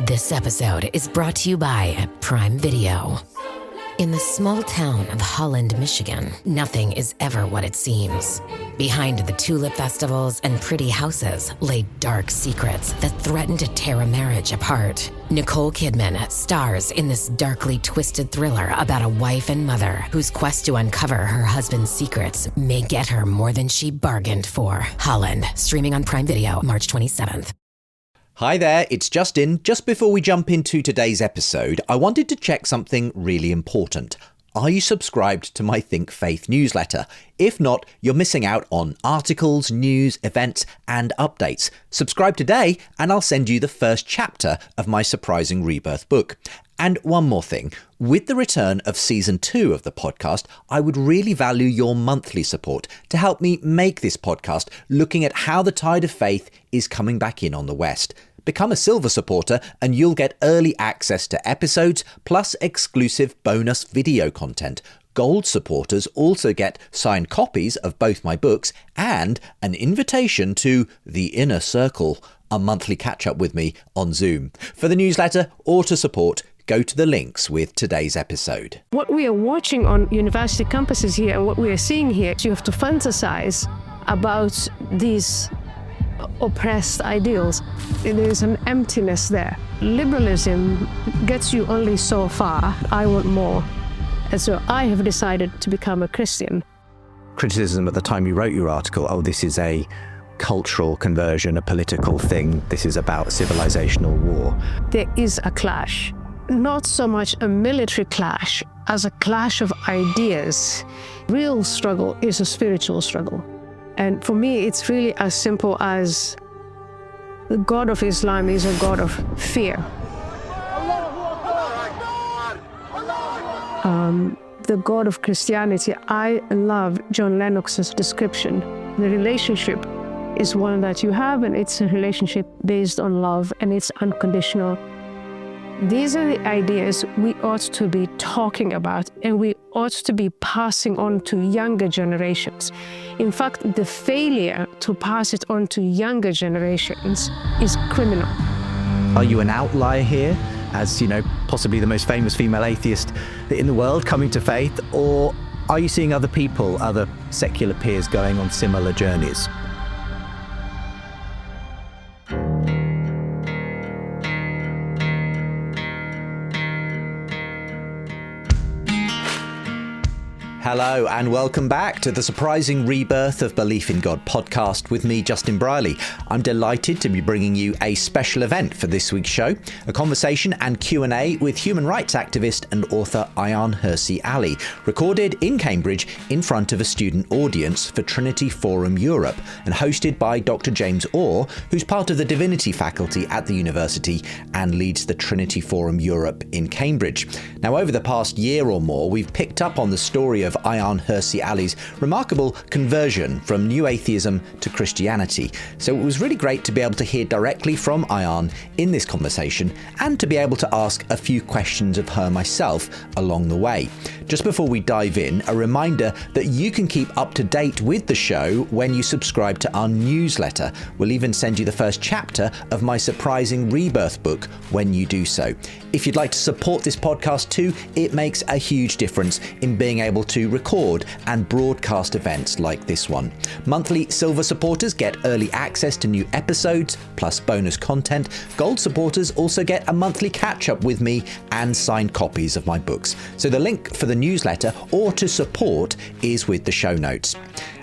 This episode is brought to you by Prime Video. In the small town of Holland, Michigan, nothing is ever what it seems. Behind the tulip festivals and pretty houses lay dark secrets that threaten to tear a marriage apart. Nicole Kidman stars in this darkly twisted thriller about a wife and mother whose quest to uncover her husband's secrets may get her more than she bargained for. Holland, streaming on Prime Video, March 27th. Hi there, it's Justin. Just before we jump into today's episode, I wanted to check something really important. Are you subscribed to my Think Faith newsletter? If not, you're missing out on articles, news, events, and updates. Subscribe today and I'll send you the first chapter of my Surprising Rebirth book. And one more thing, with the return of season 2 of the podcast, I would really value your monthly support to help me make this podcast looking at how the tide of faith is coming back in on the West. Become a silver supporter and you'll get early access to episodes plus exclusive bonus video content. Gold supporters also get signed copies of both my books and an invitation to the Inner Circle, a monthly catch-up with me on Zoom. For the newsletter or to support, go to the links with today's episode. What we are watching on university campuses here and what we are seeing here, you have to fantasize about these oppressed ideals. There is an emptiness there. Liberalism gets you only so far. I want more. And so I have decided to become a Christian. Criticism at the time you wrote your article, this is a cultural conversion, a political thing. This is about civilizational war. There is a clash. Not so much a military clash as a clash of ideas. Real struggle is a spiritual struggle. And for me, it's really as simple as the God of Islam is a God of fear. The God of Christianity, I love John Lennox's description. The relationship is one that you have, and it's a relationship based on love, and it's unconditional. These are the ideas we ought to be talking about, and we ought to be passing on to younger generations. In fact, the failure to pass it on to younger generations is criminal. Are you an outlier here, as possibly the most famous female atheist in the world coming to faith, or are you seeing other people, other secular peers going on similar journeys? Hello and welcome back to the Surprising Rebirth of Belief in God podcast with me, Justin Brierley. I'm delighted to be bringing you a special event for this week's show, a conversation and Q&A with human rights activist and author Ayaan Hirsi Ali, recorded in Cambridge in front of a student audience for Trinity Forum Europe and hosted by Dr James Orr, who's part of the Divinity faculty at the university and leads the Trinity Forum Europe in Cambridge. Now, over the past year or more, we've picked up on the story of Ayaan Hirsi Ali's remarkable conversion from new atheism to Christianity. So it was really great to be able to hear directly from Ayaan in this conversation and to be able to ask a few questions of her myself along the way. Just before we dive in, a reminder that you can keep up to date with the show when you subscribe to our newsletter. We'll even send you the first chapter of my Surprising Rebirth book when you do so. If you'd like to support this podcast too, it makes a huge difference in being able to record and broadcast events like this one. Monthly silver supporters get early access to new episodes plus bonus content. Gold supporters also get a monthly catch-up with me and signed copies of my books. So the link for the newsletter or to support is with the show notes.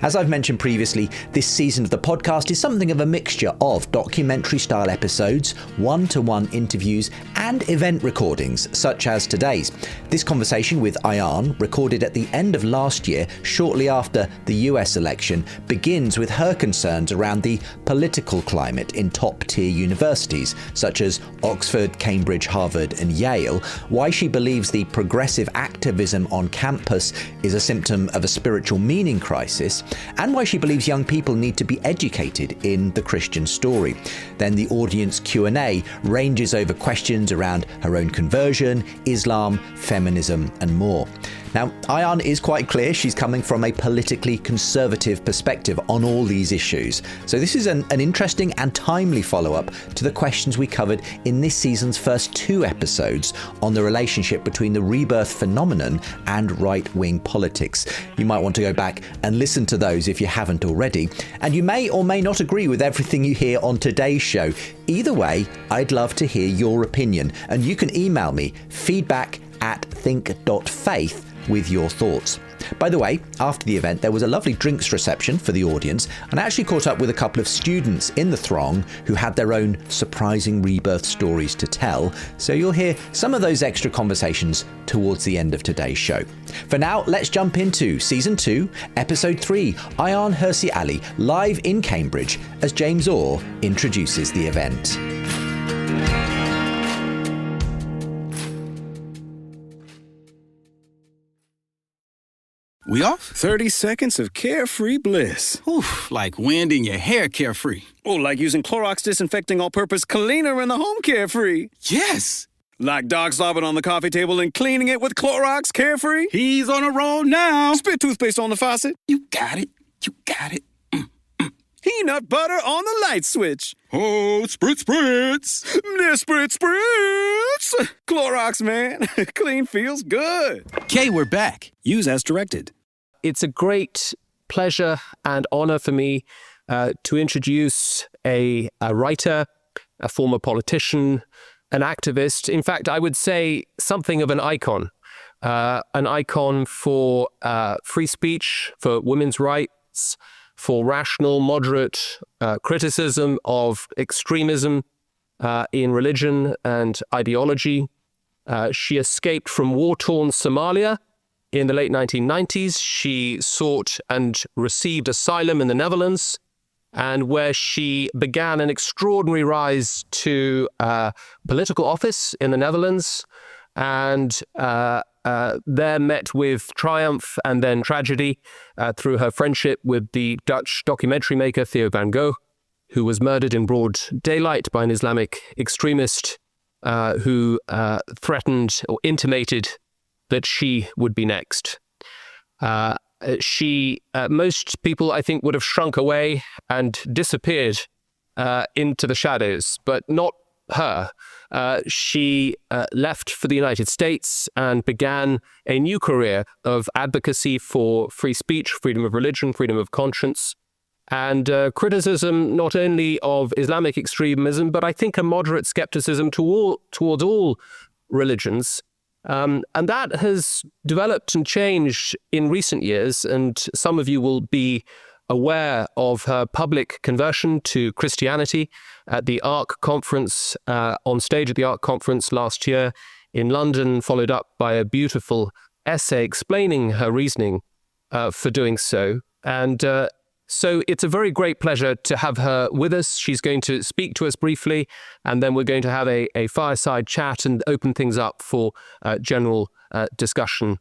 As I've mentioned previously, this season of the podcast is something of a mixture of documentary-style episodes, one-to-one interviews, and event recordings, such as today's. This conversation with Ayaan, recorded at the end of last year, shortly after the US election, begins with her concerns around the political climate in top-tier universities, such as Oxford, Cambridge, Harvard, and Yale, why she believes the progressive activism on campus is a symptom of a spiritual meaning crisis, and why she believes young people need to be educated in the Christian story. Then the audience Q&A ranges over questions around her own conversion, Islam, feminism, and more. Now, Ayaan is quite clear she's coming from a politically conservative perspective on all these issues. So this is an interesting and timely follow-up to the questions we covered in this season's first 2 episodes on the relationship between the rebirth phenomenon and right-wing politics. You might want to go back and listen to those if you haven't already. And you may or may not agree with everything you hear on today's show. Either way, I'd love to hear your opinion. And you can email me feedback@think.faith with your thoughts. By the way, after the event, there was a lovely drinks reception for the audience, and I actually caught up with a couple of students in the throng who had their own surprising rebirth stories to tell. So you'll hear some of those extra conversations towards the end of today's show. For now, let's jump into Season 2, Episode 3, Ayaan Hirsi Ali, live in Cambridge, as James Orr introduces the event. We off? 30 seconds of carefree bliss. Oof, like wind in your hair carefree. Oh, like using Clorox disinfecting all-purpose cleaner in the home carefree. Yes! Like dog slobbing on the coffee table and cleaning it with Clorox carefree. He's on a roll now. Spit toothpaste on the faucet. You got it. You got it. Peanut butter on the light switch. Oh, spritz, spritz. Spritz, spritz. Clorox, man. Clean feels good. Okay, we're back. Use as directed. It's a great pleasure and honor for me to introduce a writer, a former politician, an activist. In fact, I would say something of an icon for free speech, for women's rights, for rational, moderate criticism of extremism in religion and ideology. She escaped from war-torn Somalia in the late 1990s. She sought and received asylum in the Netherlands, and where she began an extraordinary rise to political office in the Netherlands, and there met with triumph and then tragedy through her friendship with the Dutch documentary maker Theo van Gogh, who was murdered in broad daylight by an Islamic extremist who threatened or intimated that she would be next. Most people, I think, would have shrunk away and disappeared into the shadows, but not her. She left for the United States and began a new career of advocacy for free speech, freedom of religion, freedom of conscience, and criticism not only of Islamic extremism, but I think a moderate skepticism towards all religions. And that has developed and changed in recent years, and some of you will be aware of her public conversion to Christianity at the ARC conference, on stage at the ARC conference last year in London, followed up by a beautiful essay explaining her reasoning for doing so. And so it's a very great pleasure to have her with us. She's going to speak to us briefly, and then we're going to have a fireside chat and open things up for general discussion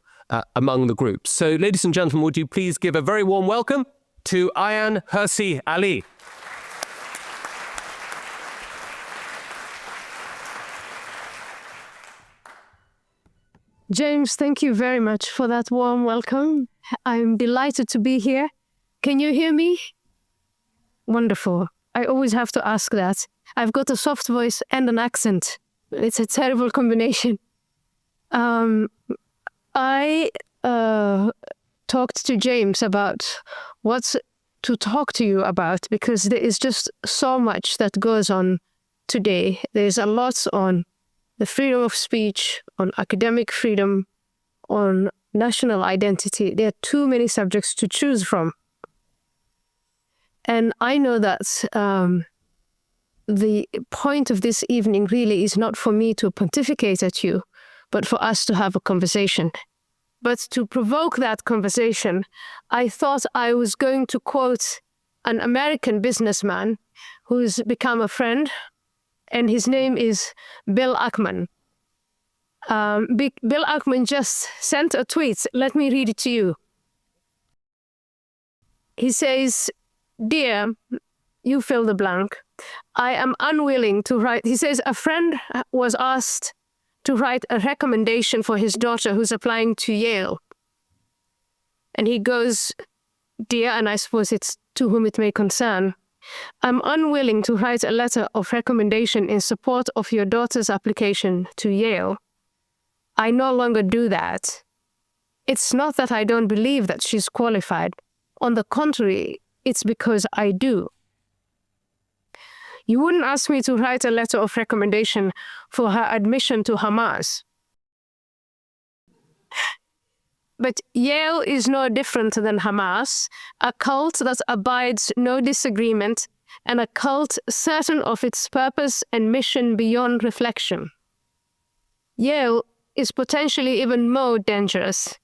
among the group. So, ladies and gentlemen, would you please give a very warm welcome to Ayaan Hirsi Ali. James, thank you very much for that warm welcome. I'm delighted to be here. Can you hear me? Wonderful. I always have to ask that. I've got a soft voice and an accent. It's a terrible combination. I talked to James about what to talk to you about, because there is just so much that goes on today. There's a lot on the freedom of speech, on academic freedom, on national identity. There are too many subjects to choose from. And I know that the point of this evening really is not for me to pontificate at you, but for us to have a conversation. But to provoke that conversation, I thought I was going to quote an American businessman who's become a friend, and his name is Bill Ackman. Bill Ackman just sent a tweet. Let me read it to you. He says, "Dear," you fill the blank, "I am unwilling to write." He says a friend was asked to write a recommendation for his daughter who's applying to Yale. And he goes, "Dear," and I suppose it's to whom it may concern, "I'm unwilling to write a letter of recommendation in support of your daughter's application to Yale. I no longer do that. It's not that I don't believe that she's qualified. On the contrary, it's because I do. You wouldn't ask me to write a letter of recommendation for her admission to Hamas. But Yale is no different than Hamas, a cult that abides no disagreement and a cult certain of its purpose and mission beyond reflection. Yale is potentially even more dangerous.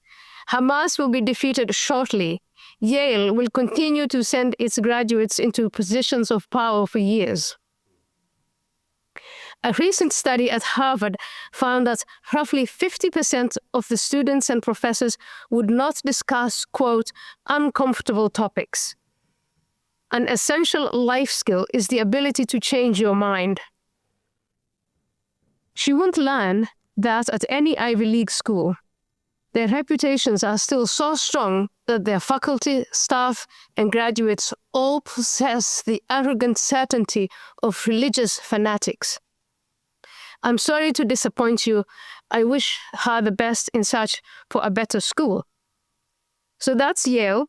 Hamas will be defeated shortly. Yale will continue to send its graduates into positions of power for years. A recent study at Harvard found that roughly 50% of the students and professors would not discuss, quote, uncomfortable topics. An essential life skill is the ability to change your mind. She won't learn that at any Ivy League school. Their reputations are still so strong that their faculty, staff, and graduates all possess the arrogant certainty of religious fanatics. I'm sorry to disappoint you. I wish her the best in search for a better school." So that's Yale.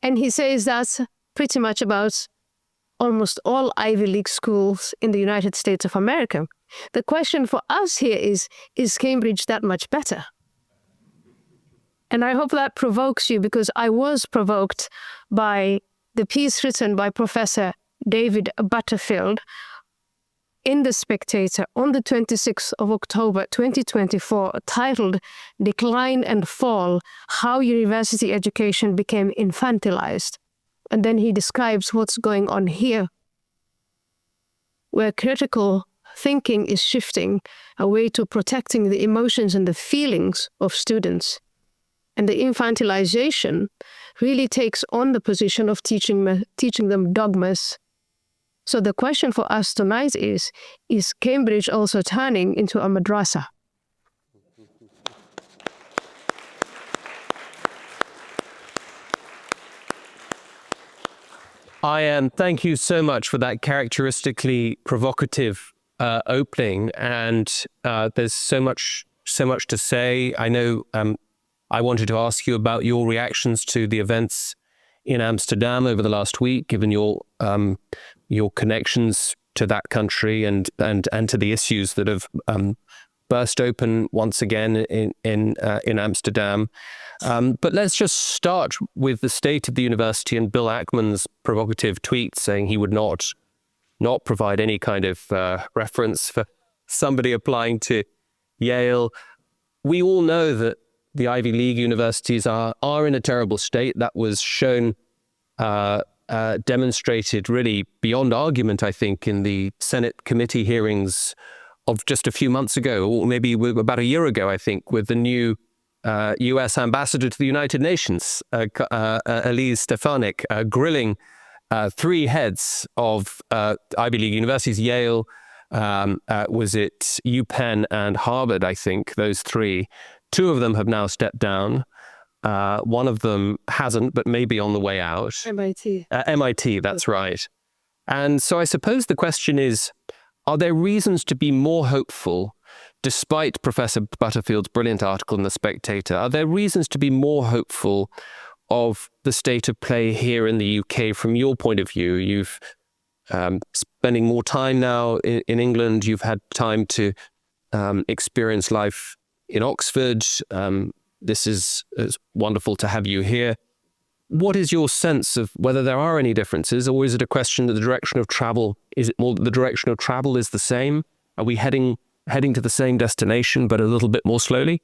And he says that's pretty much about almost all Ivy League schools in the United States of America. The question for us here is Cambridge that much better? And I hope that provokes you, because I was provoked by the piece written by Professor David Butterfield in The Spectator on the 26th of October 2024, titled "Decline and Fall: How University Education Became Infantilized." And then he describes what's going on here, where critical thinking is shifting away to protecting the emotions and the feelings of students. And the infantilization really takes on the position of teaching them dogmas. So the question for us tonight is Cambridge also turning into a madrasa? Ayaan, thank you so much for that characteristically provocative opening. And there's so much to say. I know I wanted to ask you about your reactions to the events in Amsterdam over the last week, given your connections to that country and to the issues that have burst open once again in Amsterdam. But let's just start with the state of the university and Bill Ackman's provocative tweet saying he would not provide any kind of reference for somebody applying to Yale. We all know that the Ivy League universities are in a terrible state. That was shown, demonstrated really beyond argument, I think, in the Senate committee hearings of just a few months ago, or maybe about a year ago, I think, with the new US ambassador to the United Nations, Elise Stefanik, grilling three heads of Ivy League universities, Yale, was it UPenn and Harvard, I think, those three. Two of them have now stepped down. One of them hasn't, but may be on the way out. MIT. MIT, that's right. And so I suppose the question is, are there reasons to be more hopeful, despite Professor Butterfield's brilliant article in The Spectator? Are there reasons to be more hopeful of the state of play here in the UK from your point of view? You've spending more time now in England. You've had time to experience life in Oxford. This is wonderful to have you here. What is your sense of whether there are any differences, or is it a question that the direction of travel, is it more that the direction of travel is the same? Are we heading to the same destination, but a little bit more slowly?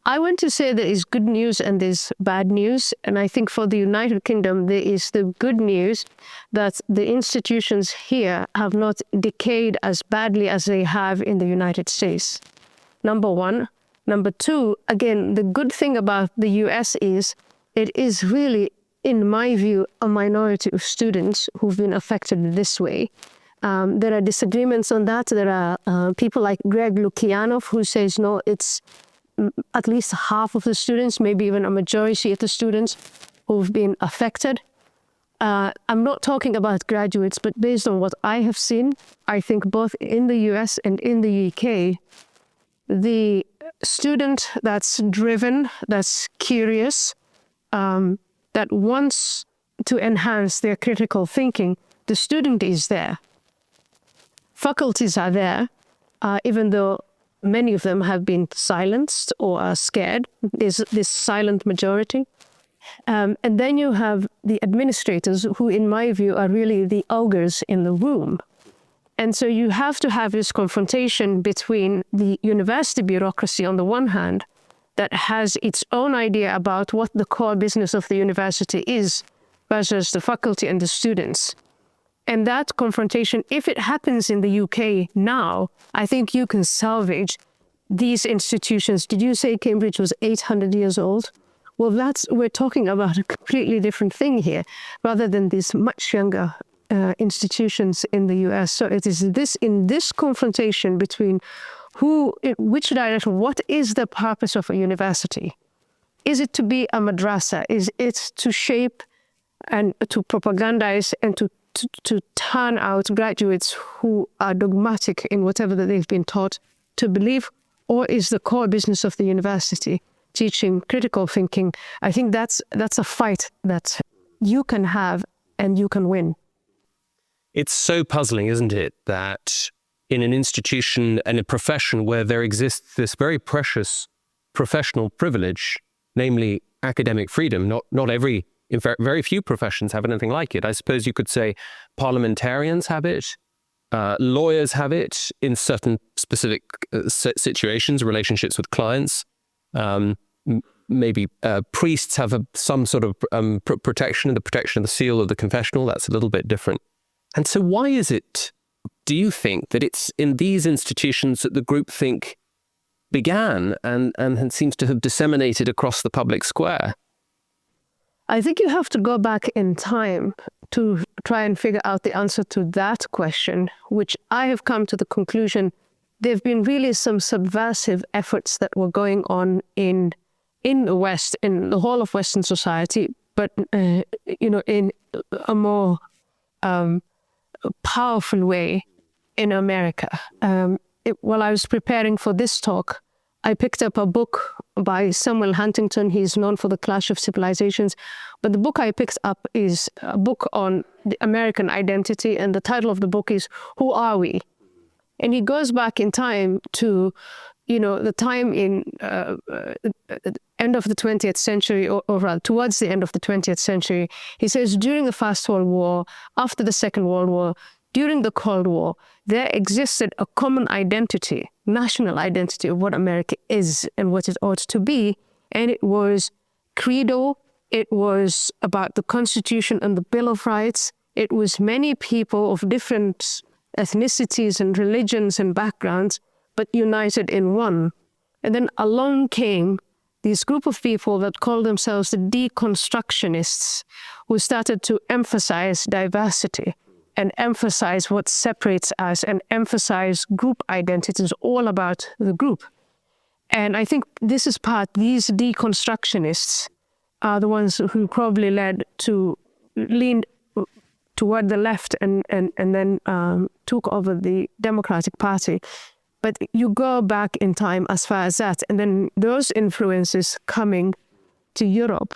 I want to say there is good news and there's bad news. And I think for the United Kingdom, there is the good news that the institutions here have not decayed as badly as they have in the United States. Number one. Number two, again, the good thing about the US is it is really, in my view, a minority of students who've been affected this way. There are disagreements on that. There are people like Greg Lukianoff who says, no, it's at least half of the students, maybe even a majority of the students who've been affected. I'm not talking about graduates, but based on what I have seen, I think both in the US and in the UK, the student that's driven, that's curious, that wants to enhance their critical thinking, the student is there. Faculties are there, even though many of them have been silenced or are scared. There's this silent majority. And then you have the administrators who, in my view, are really the ogres in the room. And so you have to have this confrontation between the university bureaucracy on the one hand, that has its own idea about what the core business of the university is, versus the faculty and the students. And that confrontation, if it happens in the UK now, I think you can salvage these institutions. Did you say Cambridge was 800 years old? Well, we're talking about a completely different thing here, rather than these much younger institutions in the US. So it is in this confrontation between which direction, what is the purpose of a university? Is it to be a madrasa? Is it to shape and to propagandize and to turn out graduates who are dogmatic in whatever that they've been taught to believe? Or is the core business of the university teaching critical thinking? I think that's a fight that you can have and you can win. It's so puzzling, isn't it, that in an institution and a profession where there exists this very precious professional privilege, namely academic freedom, not every, in fact, very few professions have anything like it. I suppose you could say parliamentarians have it, lawyers have it in certain specific situations, relationships with clients. Maybe priests have some sort of protection, the protection of the seal of the confessional. That's a little bit different. And so why is it, do you think, that it's in these institutions that the groupthink began and seems to have disseminated across the public square? I think you have to go back in time to try and figure out the answer to that question, which I have come to the conclusion there have been really some subversive efforts that were going on in the West, in the whole of Western society, but in a more powerful way in America. While I was preparing for this talk, I picked up a book by Samuel Huntington. He's known for The Clash of Civilizations. But the book I picked up is a book on the American identity, and the title of the book is Who Are We? And he goes back in time to, the time in end of the 20th century, or rather towards the end of the 20th century. He says during the First World War, after the Second World War, during the Cold War, there existed a common identity, national identity of what America is and what it ought to be. And it was credo, it was about the Constitution and the Bill of Rights. It was many people of different ethnicities and religions and backgrounds, but united in one. And then along came this group of people that called themselves the deconstructionists, who started to emphasize diversity and emphasize what separates us and emphasize group identities, all about the group. And I think this is these deconstructionists are the ones who probably leaned toward the left and then took over the Democratic Party. But you go back in time as far as that, and then those influences coming to Europe,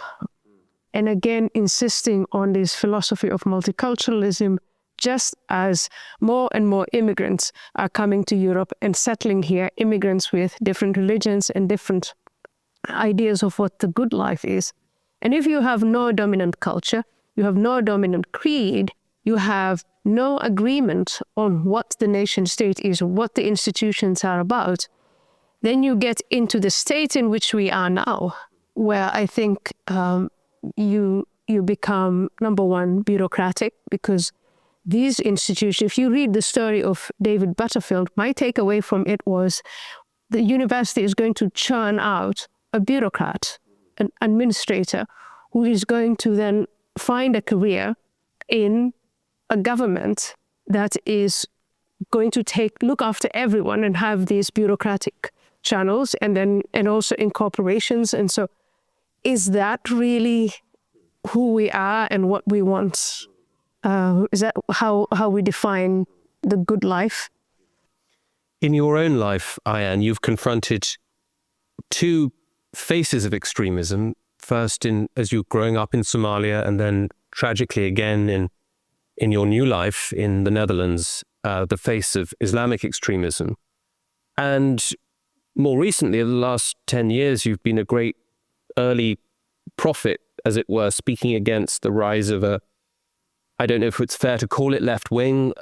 and again insisting on this philosophy of multiculturalism, just as more and more immigrants are coming to Europe and settling here, immigrants with different religions and different ideas of what the good life is. And if you have no dominant culture, you have no dominant creed, you have no agreement on what the nation state is, what the institutions are about, then you get into the state in which we are now, where I think you become, number one, bureaucratic, because these institutions, if you read the story of David Butterfield, my takeaway from it was the university is going to churn out a bureaucrat, an administrator, who is going to then find a career in a government that is going to look after everyone and have these bureaucratic channels and also in corporations. And so is that really who we are and what we want? Is that how we define the good life? In your own life, Ayaan, you've confronted two faces of extremism. First, as you're growing up in Somalia, and then tragically again in your new life in the Netherlands, the face of Islamic extremism. And more recently, in the last 10 years, you've been a great early prophet, as it were, speaking against the rise of I don't know if it's fair to call it left wing.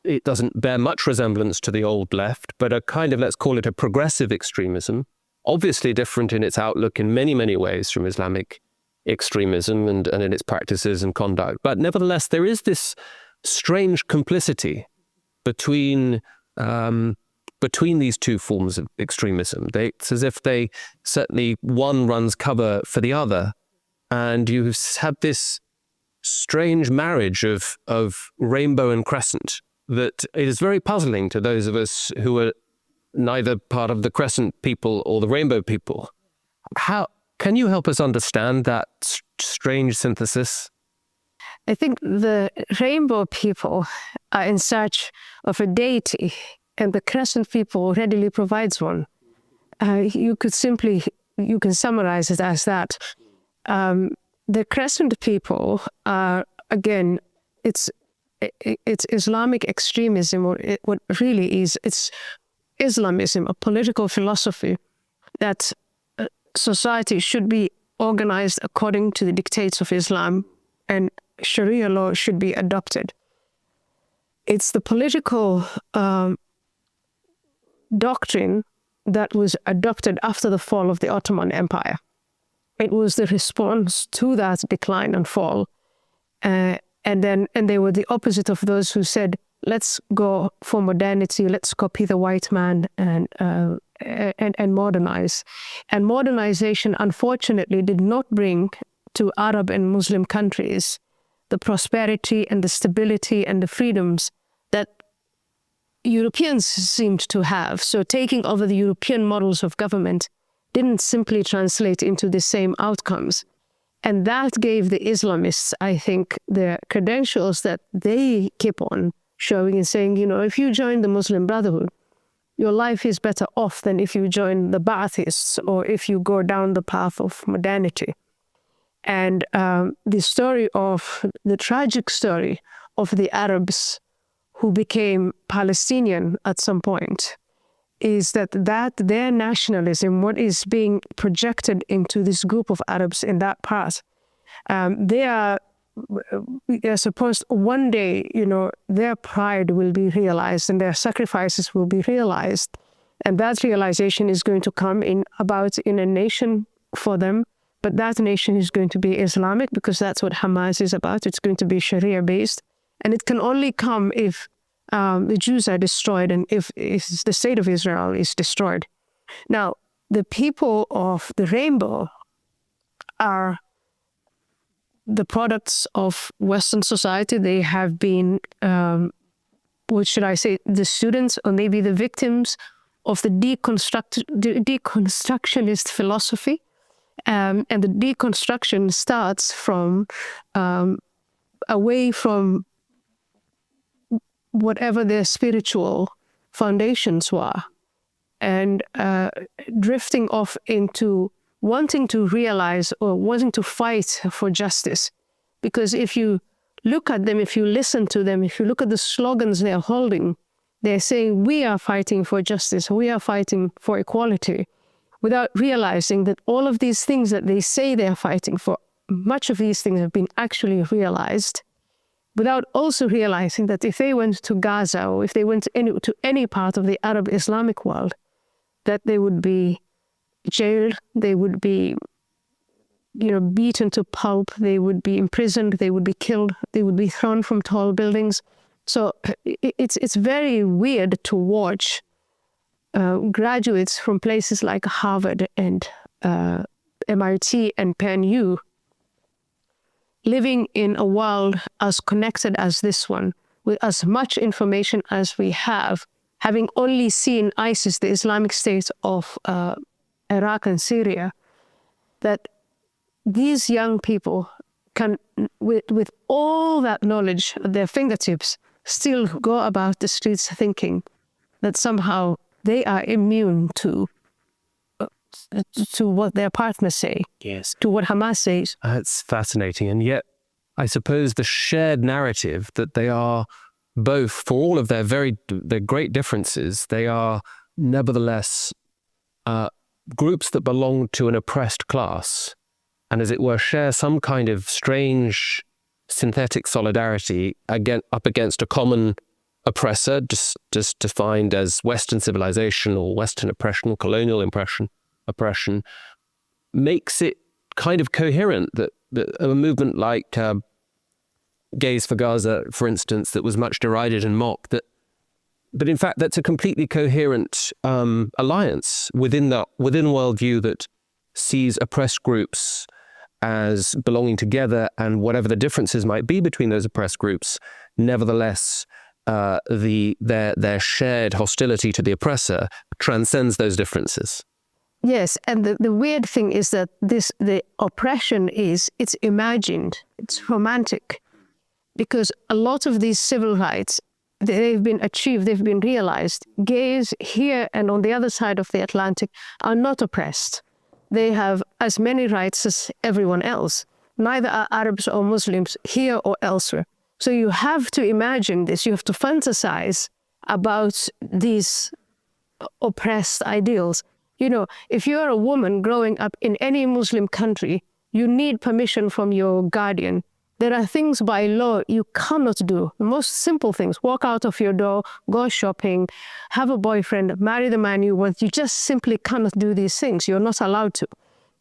It doesn't bear much resemblance to the old left, but a kind of, let's call it a progressive extremism, obviously different in its outlook in many, many ways from Islamic extremism and in its practices and conduct. But nevertheless, there is this strange complicity between these two forms of extremism. It's as if they certainly, one runs cover for the other. And you have this strange marriage of rainbow and crescent that is very puzzling to those of us who are neither part of the crescent people or the rainbow people. How can you help us understand that strange synthesis? I think the rainbow people are in search of a deity, and the crescent people readily provides one. You can summarize it as that. The crescent people are, again, it's Islamic extremism, or what really is, it's Islamism, a political philosophy that society should be organized according to the dictates of Islam, and Sharia law should be adopted. It's the political doctrine that was adopted after the fall of the Ottoman Empire. It was the response to that decline and fall. And they were the opposite of those who said, let's go for modernity, let's copy the white man and modernize. And modernization, unfortunately, did not bring to Arab and Muslim countries the prosperity and the stability and the freedoms that Europeans seemed to have. So taking over the European models of government didn't simply translate into the same outcomes. And that gave the Islamists, I think, the credentials that they keep on showing and saying, if you join the Muslim Brotherhood, your life is better off than if you join the Baathists or if you go down the path of modernity. And the tragic story of the Arabs who became Palestinian at some point is that their nationalism, what is being projected into this group of Arabs in that path, they are supposed one day, their pride will be realized and their sacrifices will be realized. And that realization is going to come in a nation for them. But that nation is going to be Islamic because that's what Hamas is about. It's going to be Sharia based. And it can only come if the Jews are destroyed and if the state of Israel is destroyed. Now, the people of the rainbow are the products of Western society. They have been, the students or maybe the victims of the deconstructionist philosophy. And the deconstruction starts from away from whatever their spiritual foundations were, and drifting off into wanting to realize or wanting to fight for justice. Because if you look at them, if you listen to them, if you look at the slogans they're holding, they're saying, we are fighting for justice, we are fighting for equality, without realizing that all of these things that they say they're fighting for, much of these things have been actually realized, without also realizing that if they went to Gaza or if they went to any part of the Arab Islamic world, that they would be jailed, they would be beaten to pulp, they would be imprisoned, they would be killed, they would be thrown from tall buildings. So it's very weird to watch graduates from places like Harvard and MIT and Penn U living in a world as connected as this one, with as much information as we have, having only seen ISIS, the Islamic State of Iraq and Syria, that these young people can, with all that knowledge at their fingertips, still go about the streets thinking that somehow they are immune to what their partners say, yes, to what Hamas says. It's fascinating. And yet, I suppose the shared narrative that they are both, for all of their great differences, they are nevertheless groups that belong to an oppressed class, and as it were, share some kind of strange synthetic solidarity up against a common oppressor, just defined as Western civilization or Western oppression, colonial oppression, makes it kind of coherent that a movement like Gays for Gaza, for instance, that was much derided and mocked, but in fact that's a completely coherent alliance within a worldview that sees oppressed groups as belonging together, and whatever the differences might be between those oppressed groups, nevertheless their shared hostility to the oppressor transcends those differences. Yes, and the weird thing is that the oppression it's imagined, it's romantic, because a lot of these civil rights, they've been achieved, they've been realized. Gays here and on the other side of the Atlantic are not oppressed. They have as many rights as everyone else. Neither are Arabs or Muslims here or elsewhere. So you have to imagine this, you have to fantasize about these oppressed ideals. You know, if you're a woman growing up in any Muslim country, you need permission from your guardian. There are things by law you cannot do. The most simple things: walk out of your door, go shopping, have a boyfriend, marry the man you want. You just simply cannot do these things. You're not allowed to.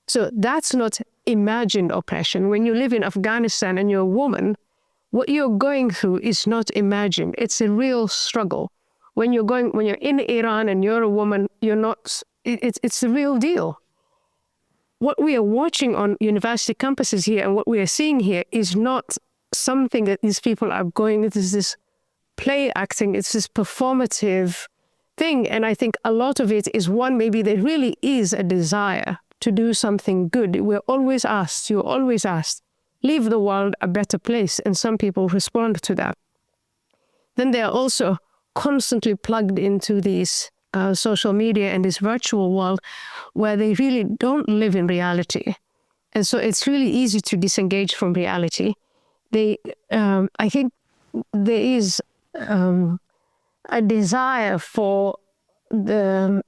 So that's not imagined oppression. When you live in Afghanistan and you're a woman, what you're going through is not imagined. It's a real struggle. When you're in Iran and you're a woman, it's the real deal. What we are watching on university campuses here and what we are seeing here is not something that these people are going, it is this play acting, it's this performative thing. And I think a lot of it is maybe there really is a desire to do something good. You're always asked, leave the world a better place. And some people respond to that. Then they are also constantly plugged into these social media and this virtual world where they really don't live in reality. And so it's really easy to disengage from reality. I think there is a desire for the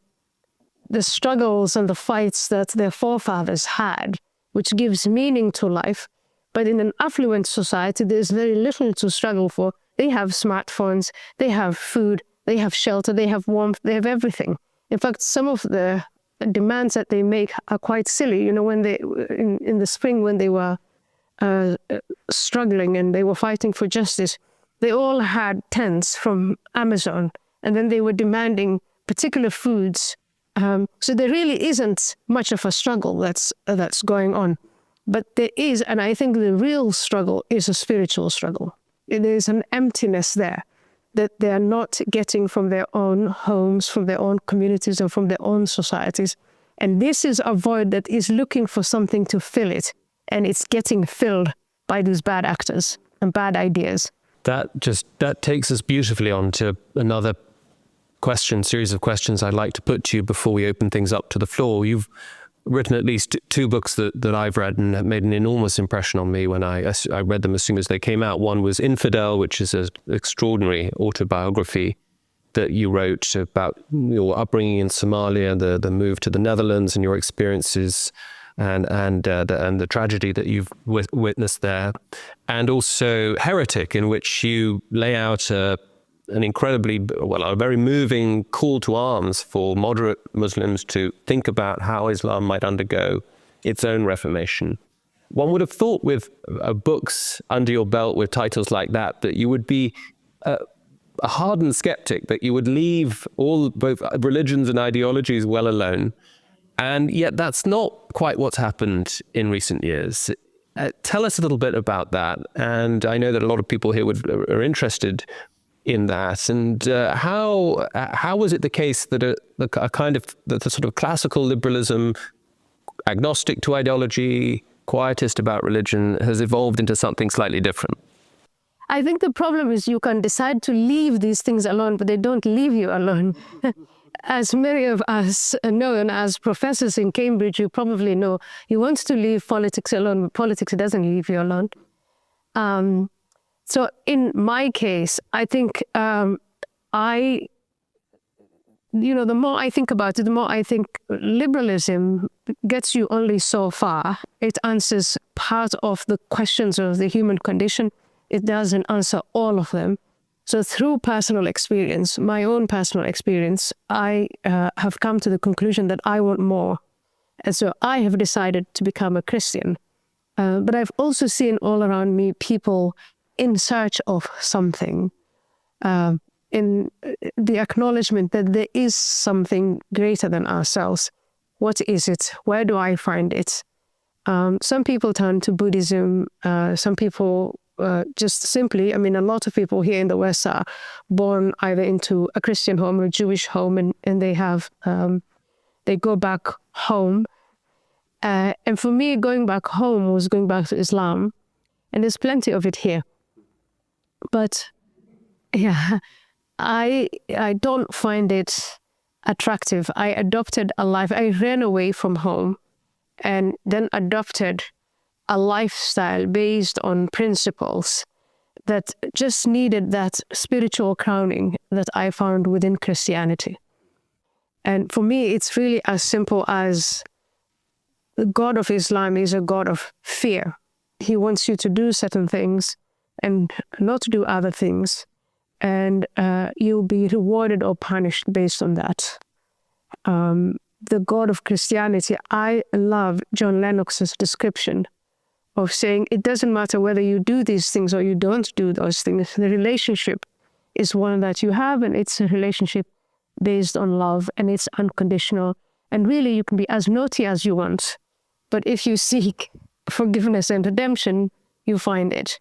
struggles and the fights that their forefathers had, which gives meaning to life. But in an affluent society, there's very little to struggle for. They have smartphones, they have food, they have shelter, they have warmth, they have everything. In fact, some of the demands that they make are quite silly. You know, when in the spring, when they were struggling and they were fighting for justice, they all had tents from Amazon, and then they were demanding particular foods. So there really isn't much of a struggle that's going on. But there is, and I think the real struggle is a spiritual struggle. There is an emptiness there that they are not getting from their own homes, from their own communities, and from their own societies. And this is a void that is looking for something to fill it, and it's getting filled by these bad actors and bad ideas. That takes us beautifully on to another series of questions I'd like to put to you before we open things up to the floor. You've written at least two books that I've read and have made an enormous impression on me when I read them as soon as they came out. One was Infidel, which is an extraordinary autobiography that you wrote about your upbringing in Somalia, the move to the Netherlands and your experiences and the tragedy that you've witnessed there. And also Heretic, in which you lay out a very moving call to arms for moderate Muslims to think about how Islam might undergo its own reformation. One would have thought with books under your belt with titles like that you would be a hardened skeptic, that you would leave both religions and ideologies well alone. And yet that's not quite what's happened in recent years. Tell us a little bit about that. And I know that a lot of people here are interested. in that? And how was it the case that a kind of the sort of classical liberalism, agnostic to ideology, quietist about religion, has evolved into something slightly different? I think the problem is you can decide to leave these things alone, but they don't leave you alone. As many of us know, and as professors in Cambridge, you probably know, you want to leave politics alone, but politics doesn't leave you alone. So in my case, I think the more I think about it, the more I think liberalism gets you only so far. It answers part of the questions of the human condition. It doesn't answer all of them. So through personal experience, my own personal experience, I have come to the conclusion that I want more. And so I have decided to become a Christian. But I've also seen all around me people in search of something, in the acknowledgement that there is something greater than ourselves. What is it? Where do I find it? Some people turn to Buddhism. Some people just simply, a lot of people here in the West are born either into a Christian home or a Jewish home, and they have, they go back home. And for me, going back home was going back to Islam, and there's plenty of it here. But yeah, I don't find it attractive. I adopted a life. I ran away from home and then adopted a lifestyle based on principles that just needed that spiritual crowning that I found within Christianity. And for me, it's really as simple as the God of Islam is a God of fear. He wants you to do certain things and not do other things. And you'll be rewarded or punished based on that. The God of Christianity, I love John Lennox's description of saying it doesn't matter whether you do these things or you don't do those things. The relationship is one that you have, and it's a relationship based on love, and it's unconditional. And really, you can be as naughty as you want, but if you seek forgiveness and redemption, you find it.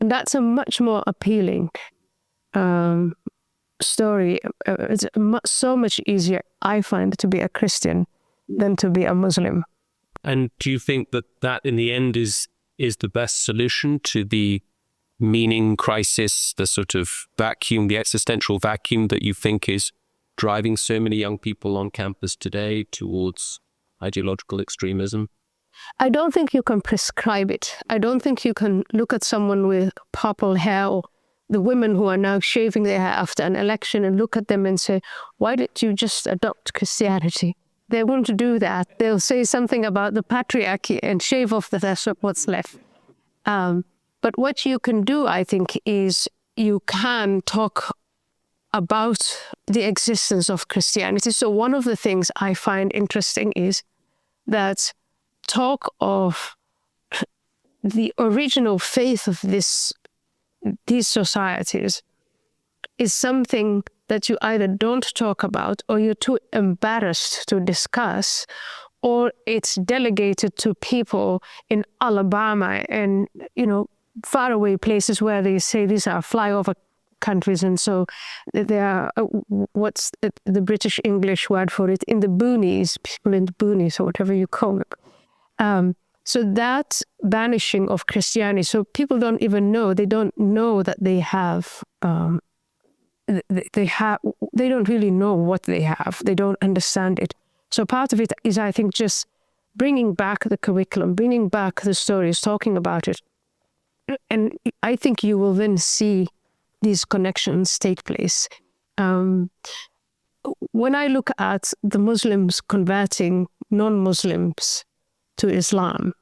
And that's a much more appealing story. It's so much easier, I find, to be a Christian than to be a Muslim. And do you think that in the end is the best solution to the meaning crisis, the sort of vacuum, the existential vacuum that you think is driving so many young people on campus today towards ideological extremism? I don't think you can prescribe it. I don't think you can look at someone with purple hair or the women who are now shaving their hair after an election and look at them and say, why did you just adopt Christianity? They won't do that. They'll say something about the patriarchy and shave off the rest of what's left. But what you can do, I think, is you can talk about the existence of Christianity. So one of the things I find interesting is that talk of the original faith of these societies is something that you either don't talk about, or you're too embarrassed to discuss, or it's delegated to people in Alabama and, faraway places where they say these are flyover countries, and so they are, what's the British English word for it, in the boonies, people in the boonies, or whatever you call it. So that banishing of Christianity, so people don't even know, they don't know that they have, they don't really know what they have. They don't understand it. So part of it is, I think, just bringing back the curriculum, bringing back the stories, talking about it. And I think you will then see these connections take place. When I look at the Muslims converting non-Muslims to Islam,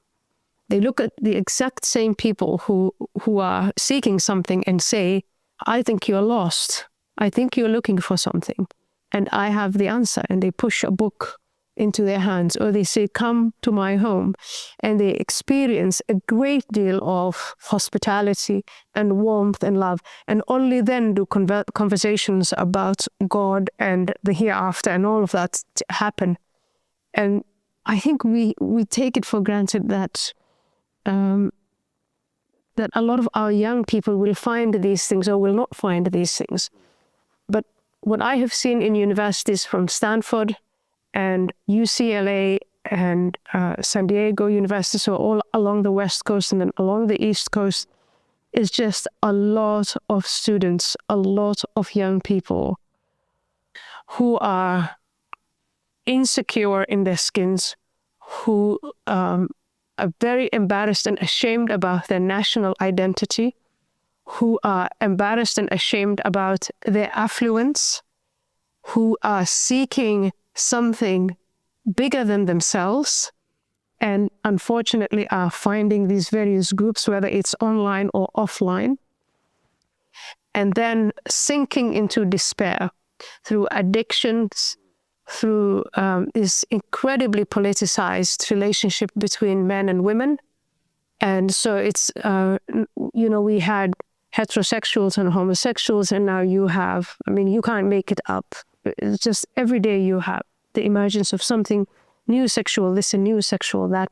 they look at the exact same people who are seeking something and say, I think you're lost. I think you're looking for something. And I have the answer. And they push a book into their hands, or they say, come to my home. And they experience a great deal of hospitality and warmth and love. And only then do conversations about God and the hereafter and all of that happen. And I think we take it for granted that that a lot of our young people will find these things or will not find these things. But what I have seen in universities from Stanford and UCLA and San Diego University, so all along the West Coast and then along the East Coast, is just a lot of students, a lot of young people who are insecure in their skins, who are very embarrassed and ashamed about their national identity, who are embarrassed and ashamed about their affluence, who are seeking something bigger than themselves, and unfortunately are finding these various groups, whether it's online or offline, and then sinking into despair through addictions, through this incredibly politicized relationship between men and women. And so it's, we had heterosexuals and homosexuals, and now you have, you can't make it up. It's just every day you have the emergence of something new sexual, this and new sexual that,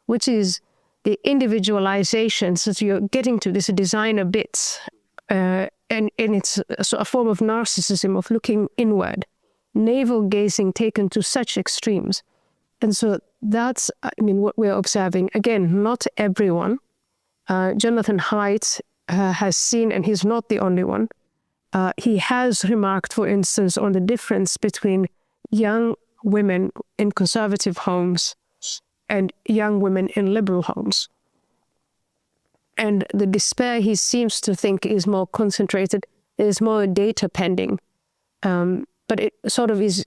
which is the individualization. So you're getting to this designer bits, and it's a form of narcissism, of looking inward, navel-gazing taken to such extremes. And so that's, what we're observing. Again, not everyone. Jonathan Haidt has seen, and he's not the only one, he has remarked, for instance, on the difference between young women in conservative homes and young women in liberal homes. And the despair, he seems to think, is more concentrated. There's more data pending. But it sort of is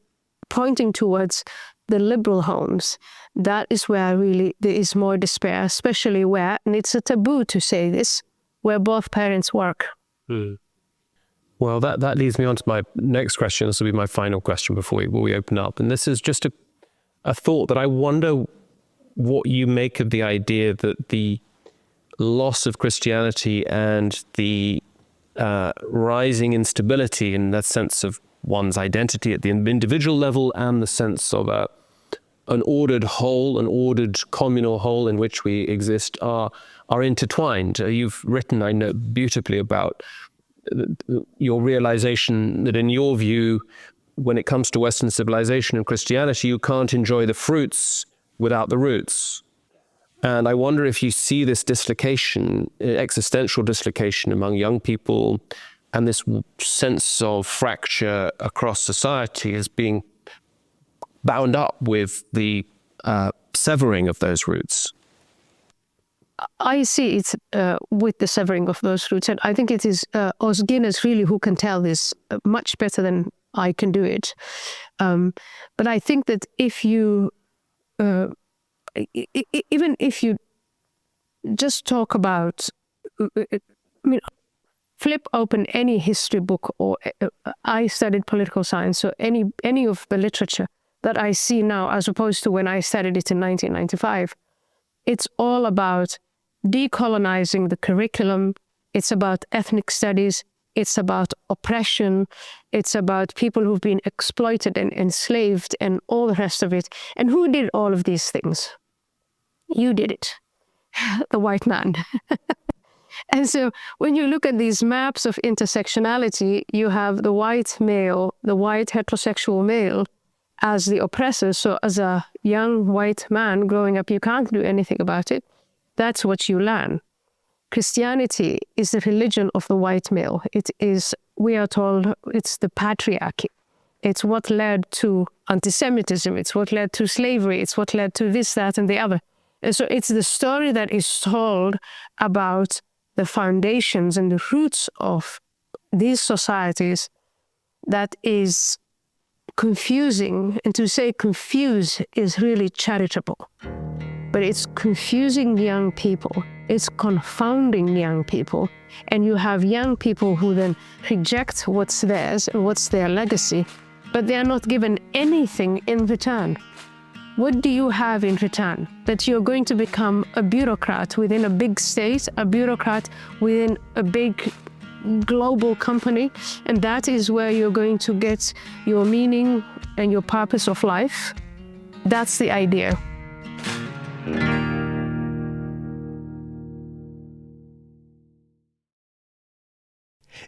pointing towards the liberal homes. That is where really there is more despair, especially where, and it's a taboo to say this, where both parents work. Well, that leads me on to my next question. This will be my final question before we open up. And this is just a thought that I wonder what you make of the idea that the loss of Christianity and the rising instability in that sense of one's identity at the individual level and the sense of an ordered whole, an ordered communal whole in which we exist are intertwined. You've written, I know, beautifully about your realization that in your view, when it comes to Western civilization and Christianity, you can't enjoy the fruits without the roots. And I wonder if you see this dislocation, existential dislocation among young people, and this sense of fracture across society as being bound up with the severing of those roots. I see it with the severing of those roots, and I think it is Os Guinness really who can tell this much better than I can do it. But I think that if you, even if you just talk about, flip open any history book, or I studied political science, so any of the literature that I see now, as opposed to when I studied it in 1995, it's all about decolonizing the curriculum. It's about ethnic studies. It's about oppression. It's about people who've been exploited and enslaved and all the rest of it. And who did all of these things? You did it, the white man. And so when you look at these maps of intersectionality, you have the white male, the white heterosexual male as the oppressor. So as a young white man growing up, you can't do anything about it. That's what you learn. Christianity is the religion of the white male. It is, we are told, it's the patriarchy. It's what led to anti-Semitism. It's what led to slavery. It's what led to this, that, and the other. And so it's the story that is told about the foundations and the roots of these societies that is confusing. And to say confuse is really charitable. But it's confusing young people. It's confounding young people. And you have young people who then reject what's theirs and what's their legacy, but they are not given anything in return. What do you have in return? That you're going to become a bureaucrat within a big state, a bureaucrat within a big global company, and that is where you're going to get your meaning and your purpose of life? That's the idea.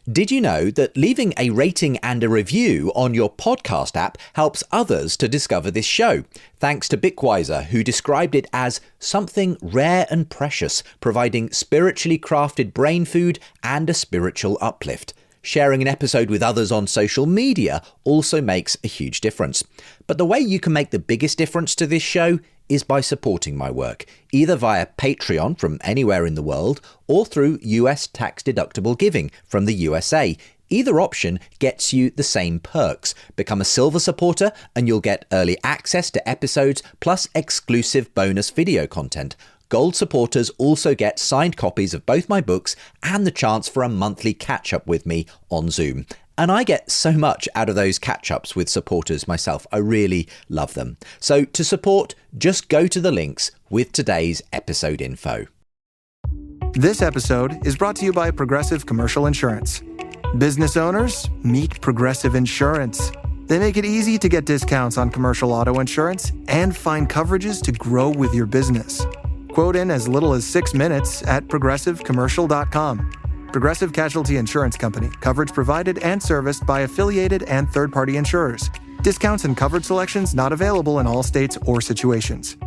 Did you know that leaving a rating and a review on your podcast app helps others to discover this show? Thanks to Bickwiser, who described it as something rare and precious, providing spiritually crafted brain food and a spiritual uplift. Sharing an episode with others on social media also makes a huge difference. But the way you can make the biggest difference to this show is by supporting my work, either via Patreon from anywhere in the world or through US tax-deductible giving from the USA. Either option gets you the same perks. Become a silver supporter and you'll get early access to episodes plus exclusive bonus video content. Gold supporters also get signed copies of both my books and the chance for a monthly catch-up with me on Zoom. And I get so much out of those catch-ups with supporters myself. I really love them. So to support, just go to the links with today's episode info. This episode is brought to you by Progressive Commercial Insurance. Business owners, meet Progressive Insurance. They make it easy to get discounts on commercial auto insurance and find coverages to grow with your business. Quote in as little as 6 minutes at progressivecommercial.com. Progressive Casualty Insurance Company. Coverage provided and serviced by affiliated and third-party insurers. Discounts and coverage selections not available in all states or situations.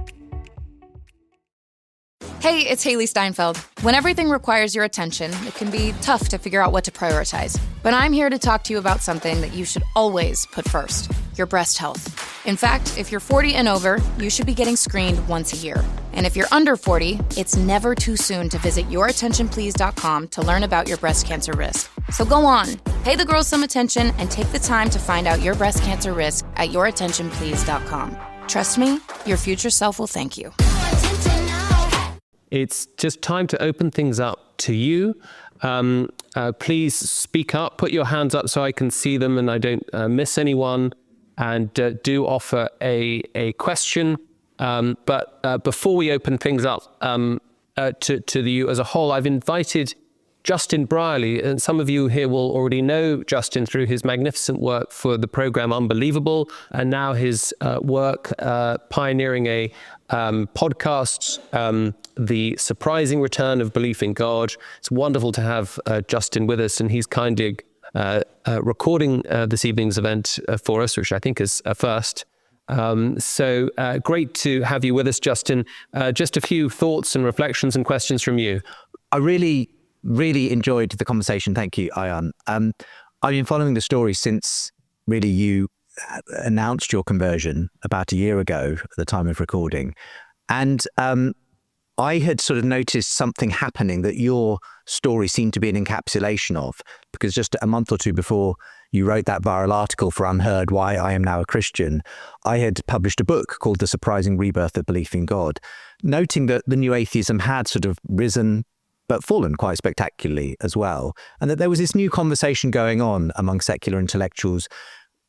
Hey, it's Haley Steinfeld. When everything requires your attention, it can be tough to figure out what to prioritize. But I'm here to talk to you about something that you should always put first: your breast health. In fact, if you're 40 and over, you should be getting screened once a year. And if you're under 40, it's never too soon to visit yourattentionplease.com to learn about your breast cancer risk. So go on, pay the girls some attention and take the time to find out your breast cancer risk at yourattentionplease.com. Trust me, your future self will thank you. It's just time to open things up to you. Please speak up, put your hands up so I can see them and I don't miss anyone. And do offer a question. But before we open things up to you as a whole, I've invited Justin Brierley, and some of you here will already know Justin through his magnificent work for the program Unbelievable, and now his work pioneering a podcast, The Surprising Return of Belief in God. It's wonderful to have Justin with us, and he's kindly recording this evening's event for us, which I think is a first. So great to have you with us, Justin. Just a few thoughts and reflections and questions from you. I really enjoyed the conversation. Thank you, Ayaan. I've been following the story since really you announced your conversion about a year ago at the time of recording. And I had sort of noticed something happening that your story seemed to be an encapsulation of, because just a month or two before you wrote that viral article for Unheard, Why I Am Now a Christian, I had published a book called The Surprising Rebirth of Belief in God, noting that the new atheism had sort of risen but fallen quite spectacularly as well, and that there was this new conversation going on among secular intellectuals,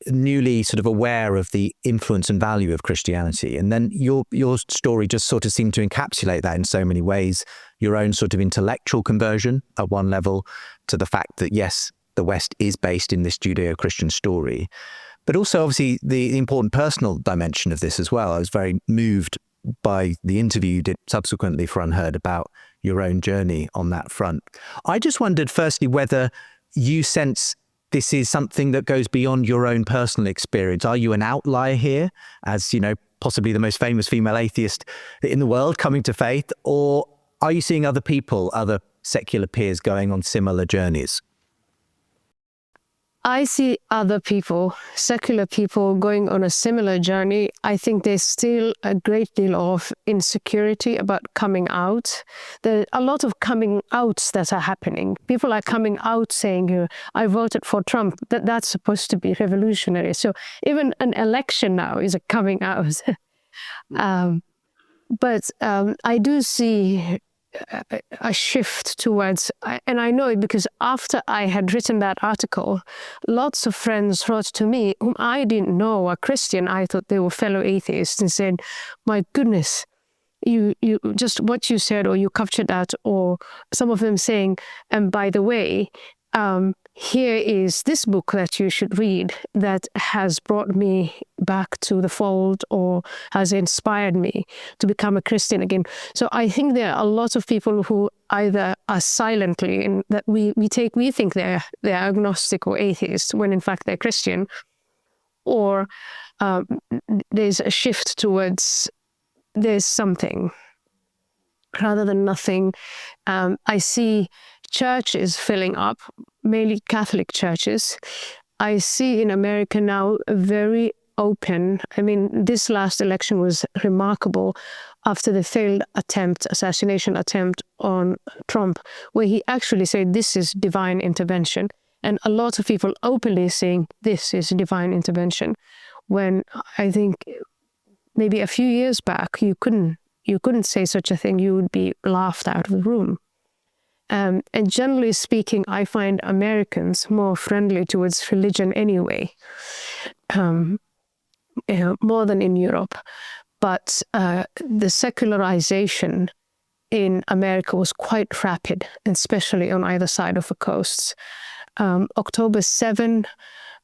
newly sort of aware of the influence and value of Christianity. And then your story just sort of seemed to encapsulate that in so many ways. Your own sort of intellectual conversion at one level to the fact that, yes, the West is based in this Judeo-Christian story, but also obviously the important personal dimension of this as well. I was very moved by the interview you did subsequently for Unheard about your own journey on that front. I just wondered, firstly, whether you sense this is something that goes beyond your own personal experience. Are you an outlier here, as, you know, possibly the most famous female atheist in the world coming to faith, or are you seeing other people, other secular peers going on similar journeys? I see other people, secular people, going on a similar journey. I think there's still a great deal of insecurity about coming out. There are a lot of coming outs that are happening. People are coming out saying, I voted for Trump. That's supposed to be revolutionary. So even an election now is a coming out. But I do see a shift towards, and I know it because after I had written that article, lots of friends wrote to me whom I didn't know were Christian. I thought they were fellow atheists, and said, my goodness, you just what you said, or you captured that, or some of them saying, and by the way, here is this book that you should read that has brought me back to the fold or has inspired me to become a Christian again. So I think there are a lot of people who either are silently, in that we think they're agnostic or atheist when in fact they're Christian, or there's a shift towards there's something rather than nothing. I see churches filling up, mainly Catholic churches. I see in America now a very open, I mean, this last election was remarkable after the failed assassination attempt on Trump, where he actually said this is divine intervention. And a lot of people openly saying this is divine intervention, when I think maybe a few years back you couldn't say such a thing. You would be laughed out of the room. And generally speaking, I find Americans more friendly towards religion anyway, more than in Europe. But the secularization in America was quite rapid, especially on either side of the coasts. October 7,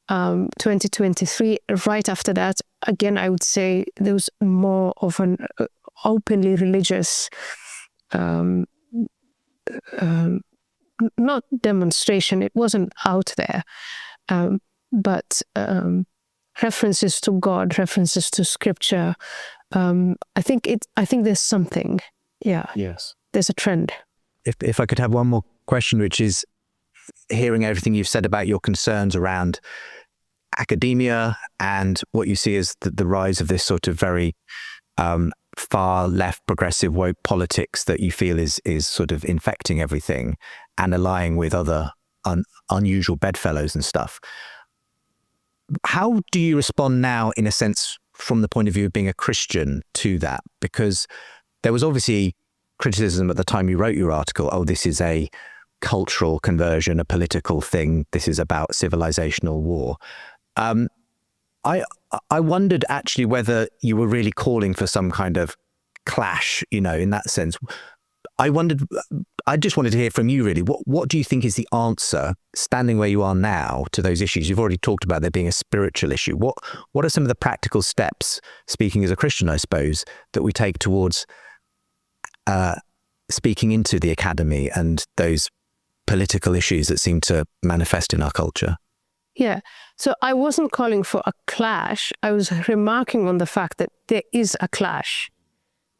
2023, right after that, again, I would say there was more of an openly religious not demonstration, it wasn't out there, but references to God, references to scripture. I think there's something. Yeah. Yes. There's a trend. If I could have one more question, which is hearing everything you've said about your concerns around academia and what you see as the rise of this sort of very far left progressive woke politics that you feel is sort of infecting everything and allying with other unusual bedfellows and stuff. How do you respond now, in a sense, from the point of view of being a Christian to that? Because there was obviously criticism at the time you wrote your article, oh, this is a cultural conversion, a political thing, this is about civilizational war. I wondered actually whether you were really calling for some kind of clash, in that sense. I just wanted to hear from you really, what do you think is the answer, standing where you are now, to those issues? You've already talked about there being a spiritual issue. What are some of the practical steps, speaking as a Christian, I suppose, that we take towards speaking into the academy and those political issues that seem to manifest in our culture? Yeah. So I wasn't calling for a clash. I was remarking on the fact that there is a clash.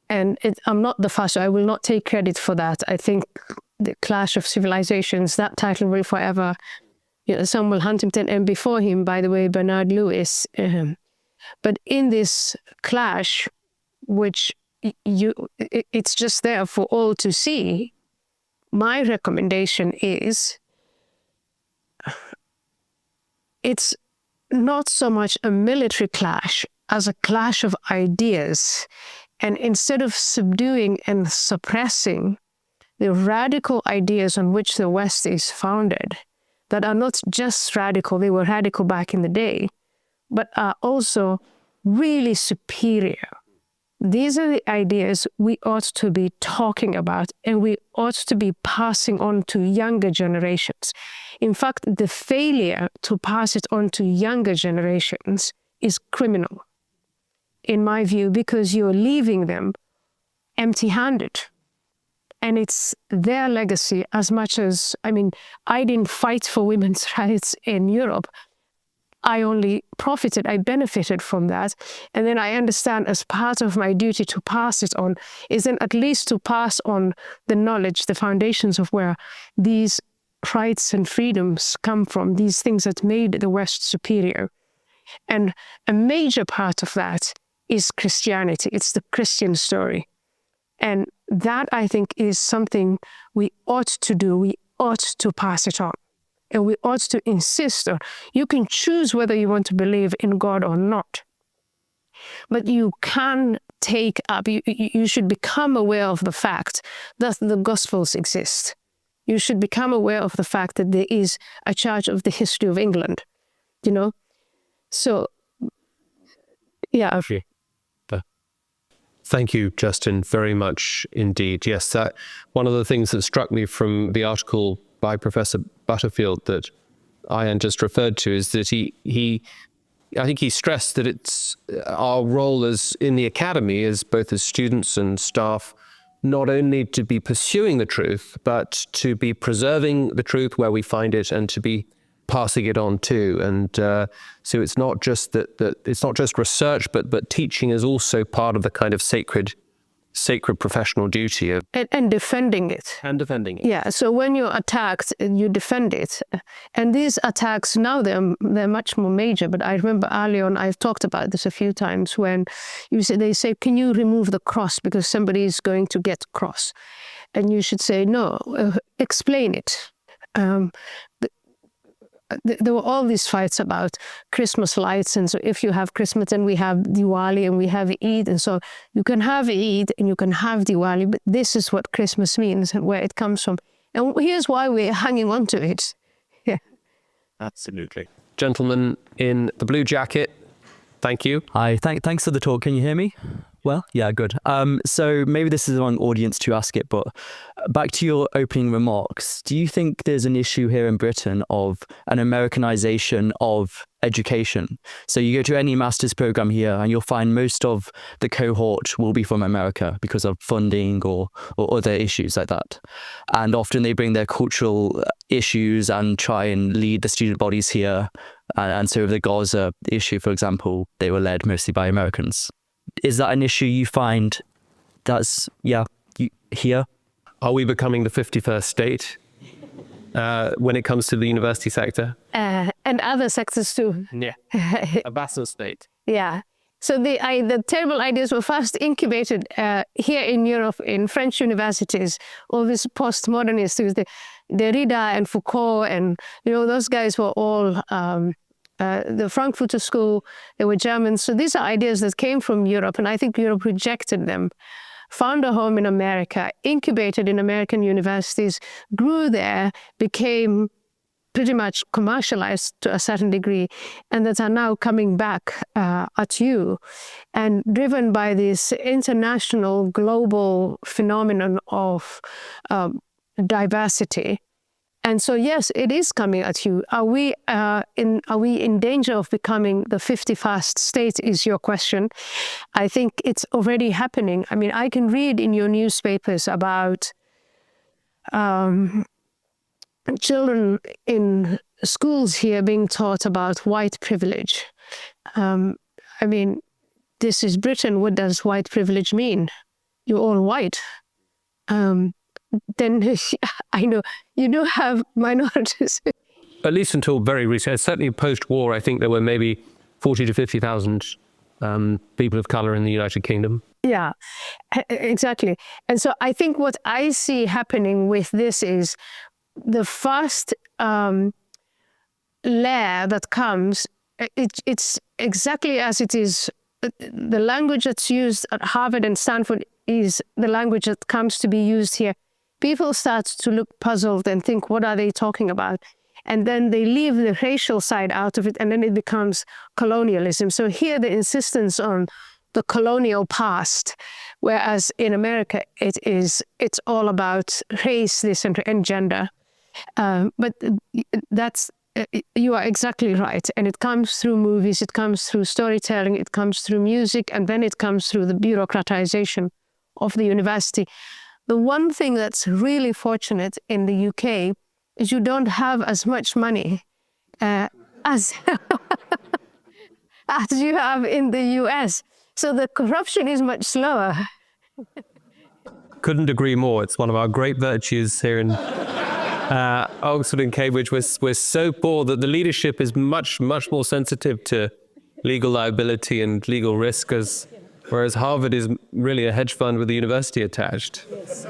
And I'm not the first. I will not take credit for that. I think the Clash of Civilizations, that title will forever, Samuel Huntington, and before him, by the way, Bernard Lewis. But in this clash, which it's just there for all to see, my recommendation is it's not so much a military clash as a clash of ideas. And instead of subduing and suppressing the radical ideas on which the West is founded, that are not just radical, they were radical back in the day, but are also really superior. These are the ideas we ought to be talking about, and we ought to be passing on to younger generations. In fact, the failure to pass it on to younger generations is criminal, in my view, because you're leaving them empty-handed. And it's their legacy as much as, I didn't fight for women's rights in Europe. I only profited, I benefited from that. And then I understand as part of my duty to pass it on is then at least to pass on the knowledge, the foundations of where these rights and freedoms come from, these things that made the West superior. And a major part of that is Christianity. It's the Christian story. And that, I think, is something we ought to do. We ought to pass it on. And we ought to insist on, you can choose whether you want to believe in God or not. But you can take up, you should become aware of the fact that the Gospels exist. You should become aware of the fact that there is a church of the history of England, So, yeah. Okay. Thank you, Justin, very much indeed. Yes, one of the things that struck me from the article by Professor Butterfield that Ayaan just referred to, is that I think he stressed that it's our role as in the academy, as both as students and staff, not only to be pursuing the truth, but to be preserving the truth where we find it and to be passing it on too. And so it's not just that it's not just research, but teaching is also part of the kind of sacred professional duty of and defending it. And defending it. Yeah. So when you're attacked, you defend it. And these attacks now they're much more major. But I remember early on, I've talked about this a few times, when they say, "Can you remove the cross because somebody is going to get cross?" And you should say, "No, explain it." There were all these fights about Christmas lights, and so if you have Christmas, and we have Diwali, and we have Eid, and so you can have Eid and you can have Diwali, but this is what Christmas means and where it comes from. And here's why we're hanging on to it. Yeah. Absolutely. Gentleman in the blue jacket, thank you. Hi, thanks for the talk. Can you hear me? Well, yeah, good. So maybe this is the wrong audience to ask it, but back to your opening remarks, do you think there's an issue here in Britain of an Americanization of education? So you go to any master's program here and you'll find most of the cohort will be from America because of funding or other issues like that. And often they bring their cultural issues and try and lead the student bodies here. And so the Gaza issue, for example, they were led mostly by Americans. Is that an issue you find that's, here? Are we becoming the 51st state when it comes to the university sector? And other sectors too. Yeah, a vassal state. Yeah. So the terrible ideas were first incubated here in Europe in French universities. All these postmodernists, the Derrida and Foucault, and those guys were all the Frankfurter School. They were Germans. So these are ideas that came from Europe, and I think Europe rejected them. Found a home in America, incubated in American universities, grew there, became pretty much commercialized to a certain degree, and that are now coming back at you, and driven by this international, global phenomenon of diversity. And so, yes, it is coming at you. Are we in danger of becoming the 51st state is your question. I think it's already happening. I mean, I can read in your newspapers about children in schools here being taught about white privilege. I mean, this is Britain. What does white privilege mean? You're all white. Then I know you do have minorities. At least until very recently, certainly post-war, I think there were maybe 40 to 50,000 people of colour in the United Kingdom. Yeah, exactly. And so I think what I see happening with this is the first layer that comes, it's exactly as it is. The language that's used at Harvard and Stanford is the language that comes to be used here. People start to look puzzled and think, what are they talking about? And then they leave the racial side out of it, and then it becomes colonialism. So here the insistence on the colonial past, whereas in America it's all about race, this and gender. But that's you are exactly right. And it comes through movies, it comes through storytelling, it comes through music, and then it comes through the bureaucratization of the university. The one thing that's really fortunate in the UK is you don't have as much money as you have in the US. So the corruption is much slower. Couldn't agree more. It's one of our great virtues here in Oxford and Cambridge. We're so poor that the leadership is much, much more sensitive to legal liability and legal risk, whereas Harvard is really a hedge fund with the university attached. Yes.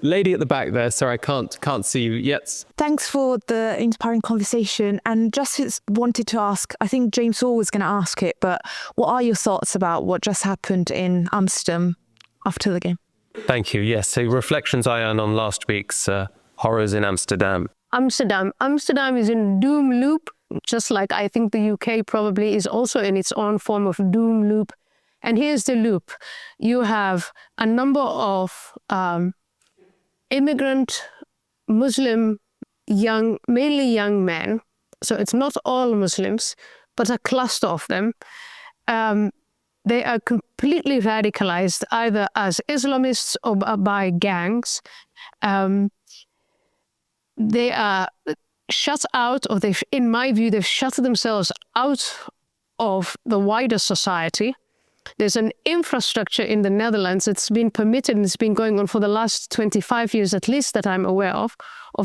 Lady at the back there, sorry, I can't see you yet. Thanks for the inspiring conversation. And just wanted to ask, I think James Orr was going to ask it, but what are your thoughts about what just happened in Amsterdam after the game? Thank you. Yes, so reflections, Ayaan, on last week's horrors in Amsterdam. Amsterdam is in doom loop, just like I think the UK probably is also in its own form of doom loop. And here's the loop. You have a number of immigrant Muslim mainly young men. So it's not all Muslims, but a cluster of them. They are completely radicalized, either as Islamists or by gangs. They are shut out, or in my view, they've shut themselves out of the wider society. There's an infrastructure in the Netherlands that's been permitted, and it's been going on for the last 25 years at least that I'm aware of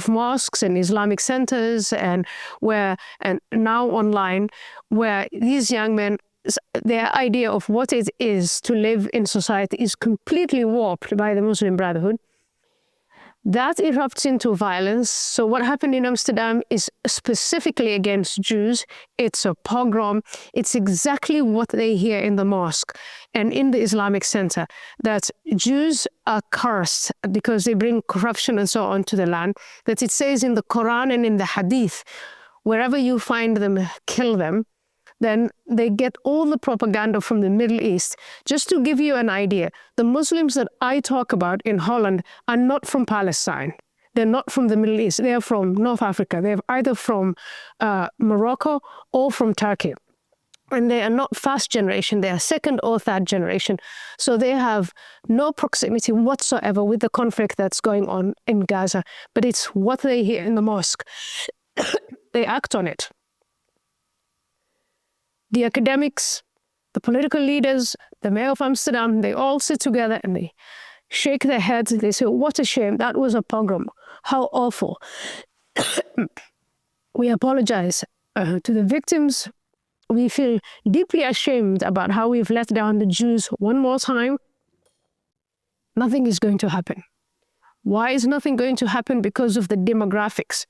mosques and Islamic centers and now online, where these young men, their idea of what it is to live in society is completely warped by the Muslim Brotherhood. That erupts into violence. So what happened in Amsterdam is specifically against Jews. It's a pogrom. It's exactly what they hear in the mosque and in the Islamic center, that Jews are cursed because they bring corruption and so on to the land, that it says in the Quran and in the Hadith, wherever you find them, kill them. Then they get all the propaganda from the Middle East. Just to give you an idea, the Muslims that I talk about in Holland are not from Palestine. They're not from the Middle East. They're from North Africa. They're either from Morocco or from Turkey. And they are not first generation. They are second or third generation. So they have no proximity whatsoever with the conflict that's going on in Gaza. But it's what they hear in the mosque. They act on it. The academics, the political leaders, the mayor of Amsterdam, they all sit together and they shake their heads. They say, what a shame. That was a pogrom. How awful. We apologize to the victims. We feel deeply ashamed about how we've let down the Jews one more time. Nothing is going to happen. Why is nothing going to happen? Because of the demographics.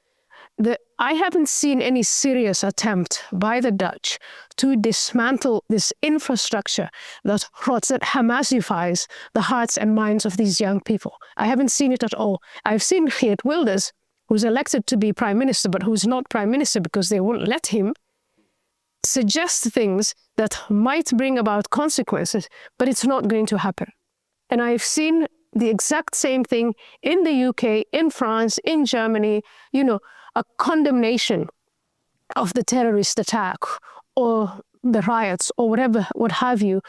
I haven't seen any serious attempt by the Dutch to dismantle this infrastructure that Hamasifies the hearts and minds of these young people. I haven't seen it at all. I've seen Geert Wilders, who's elected to be prime minister, but who's not prime minister because they won't let him, suggest things that might bring about consequences, but it's not going to happen. And I've seen the exact same thing in the UK, in France, in Germany, a condemnation of the terrorist attack or the riots or what have you.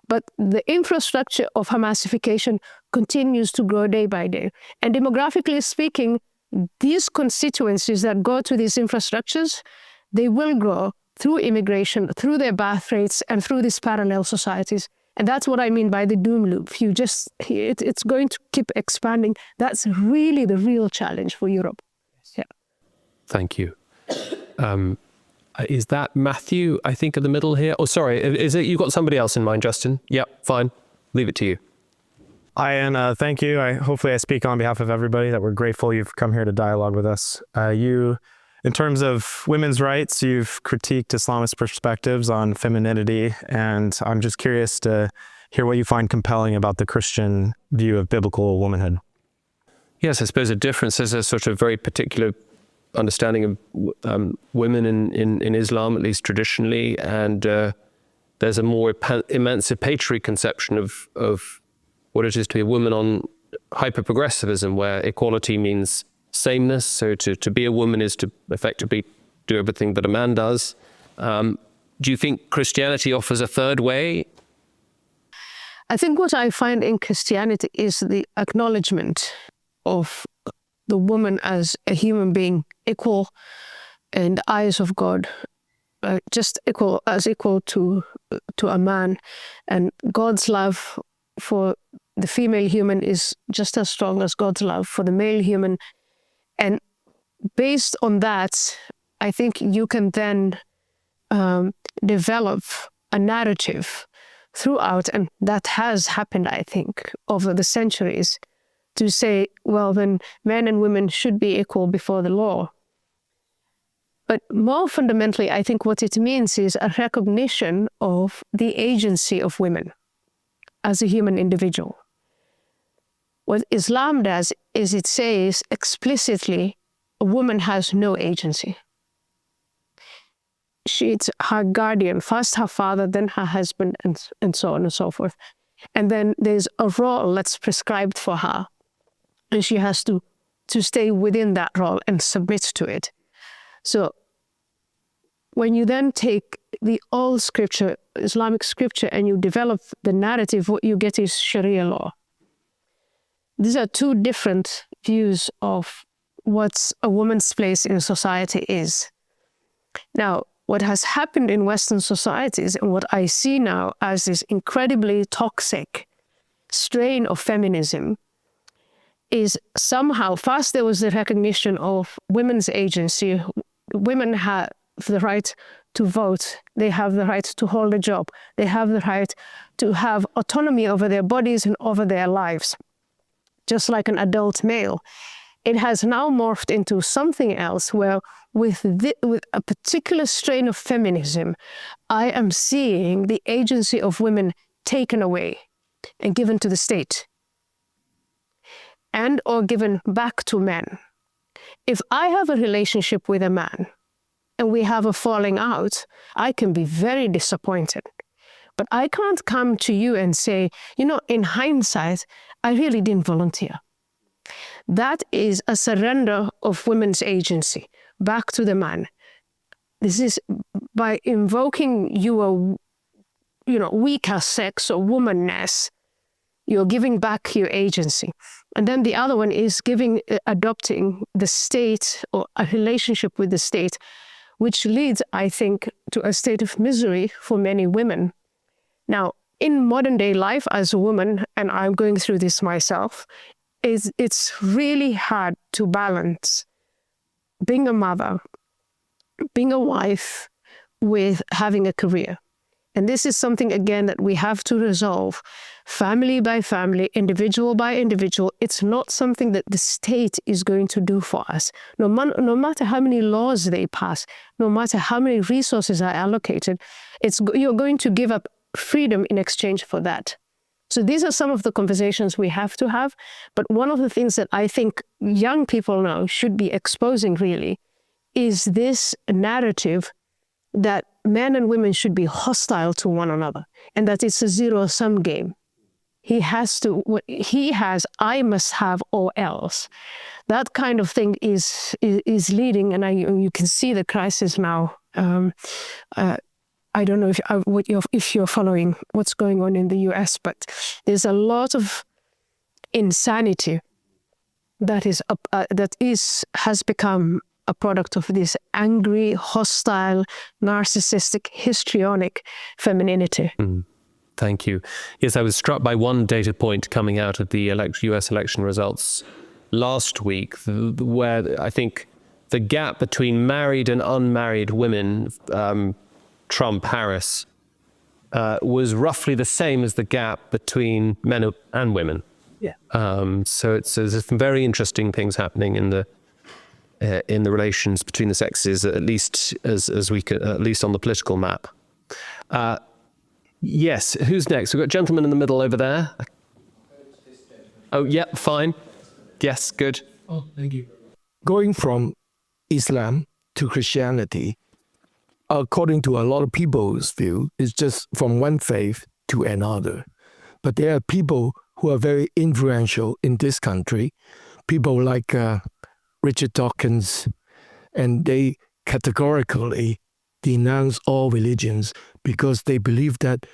But the infrastructure of Hamasification continues to grow day by day. And demographically speaking, these constituencies that go to these infrastructures, they will grow through immigration, through their birth rates, and through these parallel societies. And that's what I mean by the doom loop. It's going to keep expanding. That's really the real challenge for Europe. Yeah. Thank you. Is that Matthew, I think, in the middle here? Oh, sorry. Is it? You've got somebody else in mind, Justin? Yep, fine. Leave it to you. Hi, and thank you. Hopefully I speak on behalf of everybody that we're grateful you've come here to dialogue with us. In terms of women's rights, you've critiqued Islamist perspectives on femininity, and I'm just curious to hear what you find compelling about the Christian view of biblical womanhood. Yes, I suppose a difference is a sort of very particular understanding of women in Islam, at least traditionally, and there's a more emancipatory conception of what it is to be a woman on hyper-progressivism, where equality means sameness. So to be a woman is to effectively do everything that a man does. Do you think Christianity offers a third way? I think what I find in Christianity is the acknowledgement of the woman as a human being, equal in the eyes of God, just equal to a man. And God's love for the female human is just as strong as God's love for the male human. And based on that, I think you can then develop a narrative throughout, and that has happened, I think, over the centuries, to say, well, then men and women should be equal before the law. But more fundamentally, I think what it means is a recognition of the agency of women as a human individual. What Islam does is it says explicitly a woman has no agency. She's her guardian, first her father, then her husband, and so on and so forth. And then there's a role that's prescribed for her. And she has to to stay within that role and submit to it. So when you then take the old scripture, Islamic scripture, and you develop the narrative, what you get is Sharia law. These are two different views of what a woman's place in society is. Now, what has happened in Western societies and what I see now as this incredibly toxic strain of feminism is somehow, first there was the recognition of women's agency. Women have the right to vote. They have the right to hold a job. They have the right to have autonomy over their bodies and over their lives, just like an adult male. It has now morphed into something else where with a particular strain of feminism, I am seeing the agency of women taken away and given to the state and or given back to men. If I have a relationship with a man and we have a falling out, I can be very disappointed. But I can't come to you and say, you know, in hindsight, I really didn't volunteer. That is a surrender of women's agency back to the man. This is by invoking your, weaker sex or womanness, you're giving back your agency. And then the other one is adopting the state or a relationship with the state, which leads, I think, to a state of misery for many women. Now, in modern day life as a woman, and I'm going through this myself, it's really hard to balance being a mother, being a wife, with having a career. And this is something, again, that we have to resolve family by family, individual by individual. It's not something that the state is going to do for us. No matter how many laws they pass, no matter how many resources are allocated, you're going to give up freedom in exchange for that. So these are some of the conversations we have to have. But one of the things that I think young people now should be exposing really is this narrative that men and women should be hostile to one another and that it's a zero-sum game. What he has, I must have, or else. That kind of thing is leading, and you can see the crisis now. I don't know if you're following what's going on in the US, but there's a lot of insanity that has become a product of this angry, hostile, narcissistic, histrionic femininity. Thank you. Yes, I was struck by one data point coming out of the US election results last week, where I think the gap between married and unmarried women, Trump, Harris, was roughly the same as the gap between men and women. Yeah. So there's some very interesting things happening in the relations between the sexes, at least as we could, at least on the political map. Yes. Who's next? We've got a gentleman in the middle over there. Oh, yeah. Fine. Yes. Good. Oh, thank you. Going from Islam to Christianity, according to a lot of people's view, is just from one faith to another. But there are people who are very influential in this country, people like Richard Dawkins, and they categorically denounce all religions because they believe that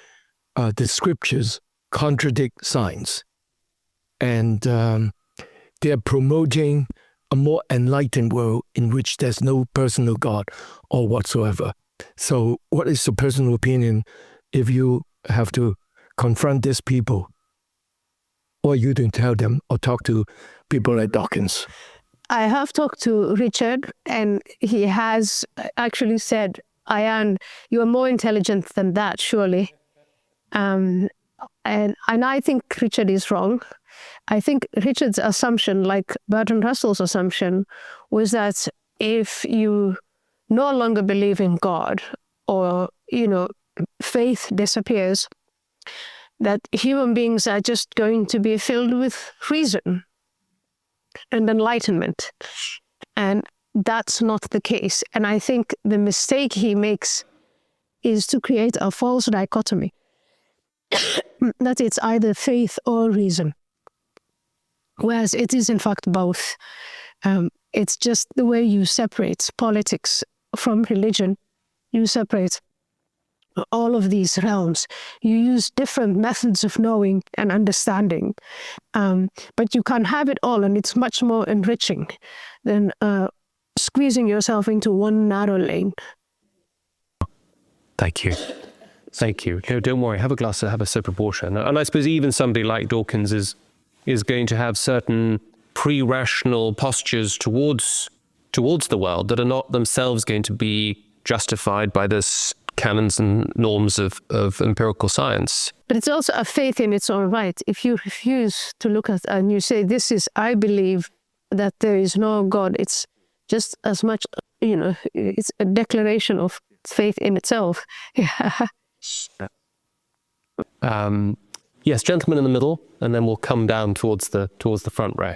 the scriptures contradict science. And they are promoting a more enlightened world in which there's no personal God or whatsoever. So what is your personal opinion if you have to confront these people? Or you don't tell them or talk to people like Dawkins? I have talked to Richard, and he has actually said, Ayaan, you are more intelligent than that, surely. And I think Richard is wrong. I think Richard's assumption, like Bertrand Russell's assumption, was that if you no longer believe in God, or, faith disappears, that human beings are just going to be filled with reason and enlightenment. And that's not the case. And I think the mistake he makes is to create a false dichotomy, that it's either faith or reason, whereas it is in fact both. It's just the way you separate politics from religion. You separate all of these realms. You use different methods of knowing and understanding, but you can't have it all, and it's much more enriching than squeezing yourself into one narrow lane. Thank you. Thank you. No, don't worry. Have a glass, have a sip of water. And I suppose even somebody like Dawkins is going to have certain pre-rational postures towards the world that are not themselves going to be justified by this canons and norms of empirical science. But it's also a faith in its own right. If you refuse to look at and you say, I believe that there is no God, it's just as much, it's a declaration of faith in itself. Yes, gentleman in the middle, and then we'll come down towards the front row.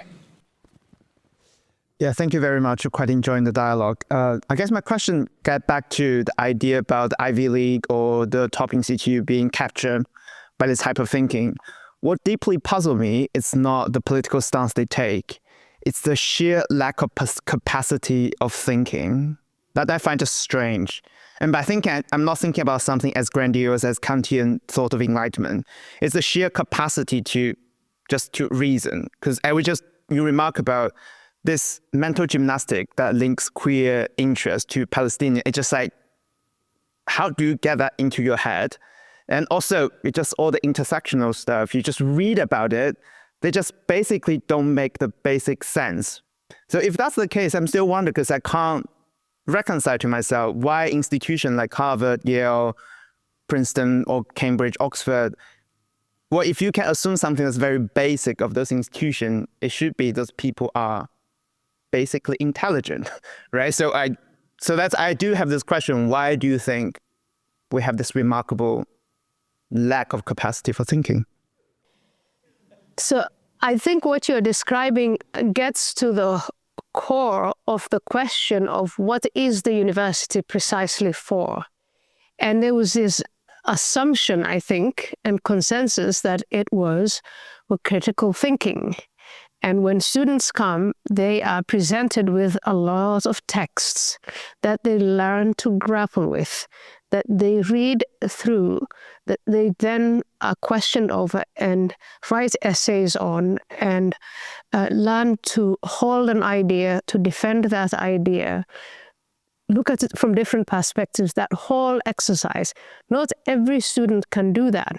Yeah, thank you very much. I'm quite enjoying the dialogue. I guess my question gets back to the idea about the Ivy League or the top institute being captured by this type of thinking. What deeply puzzles me is not the political stance they take. It's the sheer lack of capacity of thinking that I find just strange. And by thinking, I'm not thinking about something as grandiose as Kantian thought of enlightenment. It's the sheer capacity to reason. Because you remark about this mental gymnastic that links queer interest to Palestinian. It's just like, how do you get that into your head? And also, it's just all the intersectional stuff. You just read about it. They just basically don't make the basic sense. So if that's the case, I'm still wondering, because I can't reconcile to myself why institutions like Harvard, Yale, Princeton, or Cambridge, Oxford, well, if you can assume something that's very basic of those institutions, it should be those people are basically intelligent, right? So I do have this question: why do you think we have this remarkable lack of capacity for thinking? So I think what you're describing gets to the core of the question of what is the university precisely for? And there was this assumption, I think, and consensus that it was for critical thinking. And when students come, they are presented with a lot of texts that they learn to grapple with, that they read through, that they then are questioned over and write essays on, and learn to hold an idea, to defend that idea, look at it from different perspectives, that whole exercise. Not every student can do that.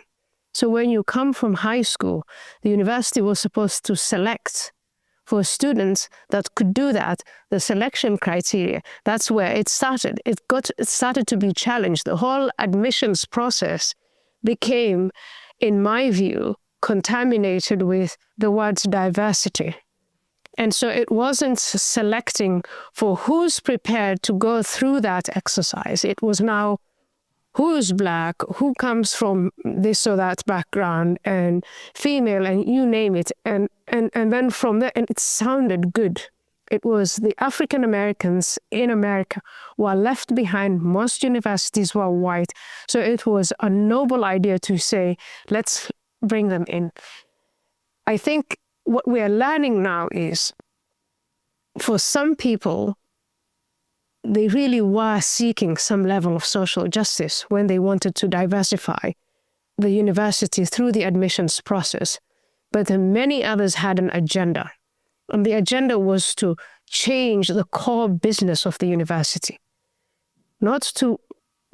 So when you come from high school, the university was supposed to select for students that could do that, the selection criteria. That's where it started. It started to be challenged. The whole admissions process became, in my view, contaminated with the words diversity. And so it wasn't selecting for who's prepared to go through that exercise. It was now who's Black, who comes from this or that background, and female, and you name it. And then from there, and it sounded good. It was the African Americans in America were left behind. Most universities were white. So it was a noble idea to say, let's bring them in. I think what we are learning now is, for some people, they really were seeking some level of social justice when they wanted to diversify the university through the admissions process. But then many others had an agenda. And the agenda was to change the core business of the university. Not to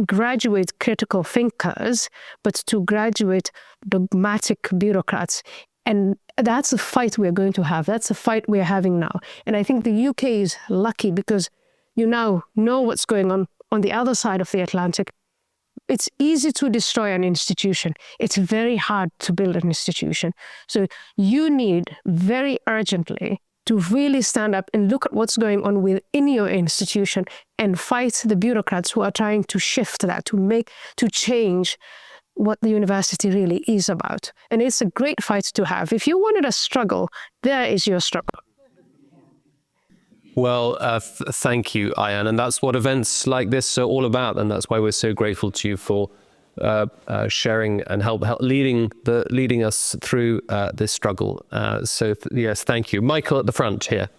graduate critical thinkers, but to graduate dogmatic bureaucrats. And that's a fight we're going to have. That's a fight we're having now. And I think the UK is lucky because you now know what's going on the other side of the Atlantic. It's easy to destroy an institution. It's very hard to build an institution. So you need very urgently to really stand up and look at what's going on within your institution and fight the bureaucrats who are trying to shift that, to change what the university really is about. And it's a great fight to have. If you wanted a struggle, there is your struggle. Well, thank you, Ayaan. And that's what events like this are all about. And that's why we're so grateful to you for sharing and help leading us through this struggle. So yes, thank you. Michael at the front here.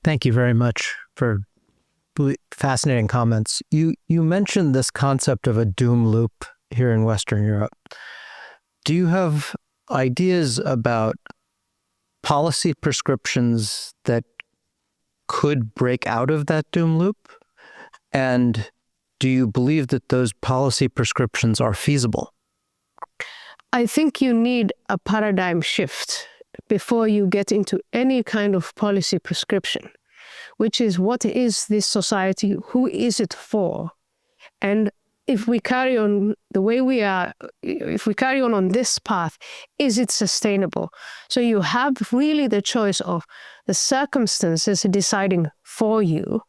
Thank you very much for fascinating comments. You mentioned this concept of a doom loop here in Western Europe. Do you have ideas about policy prescriptions that could break out of that doom loop? And do you believe that those policy prescriptions are feasible? I think you need a paradigm shift before you get into any kind of policy prescription, which is, what is this society? Who is it for? And if we carry on the way we are, if we carry on this path, is it sustainable? So you have really the choice of the circumstances deciding for you,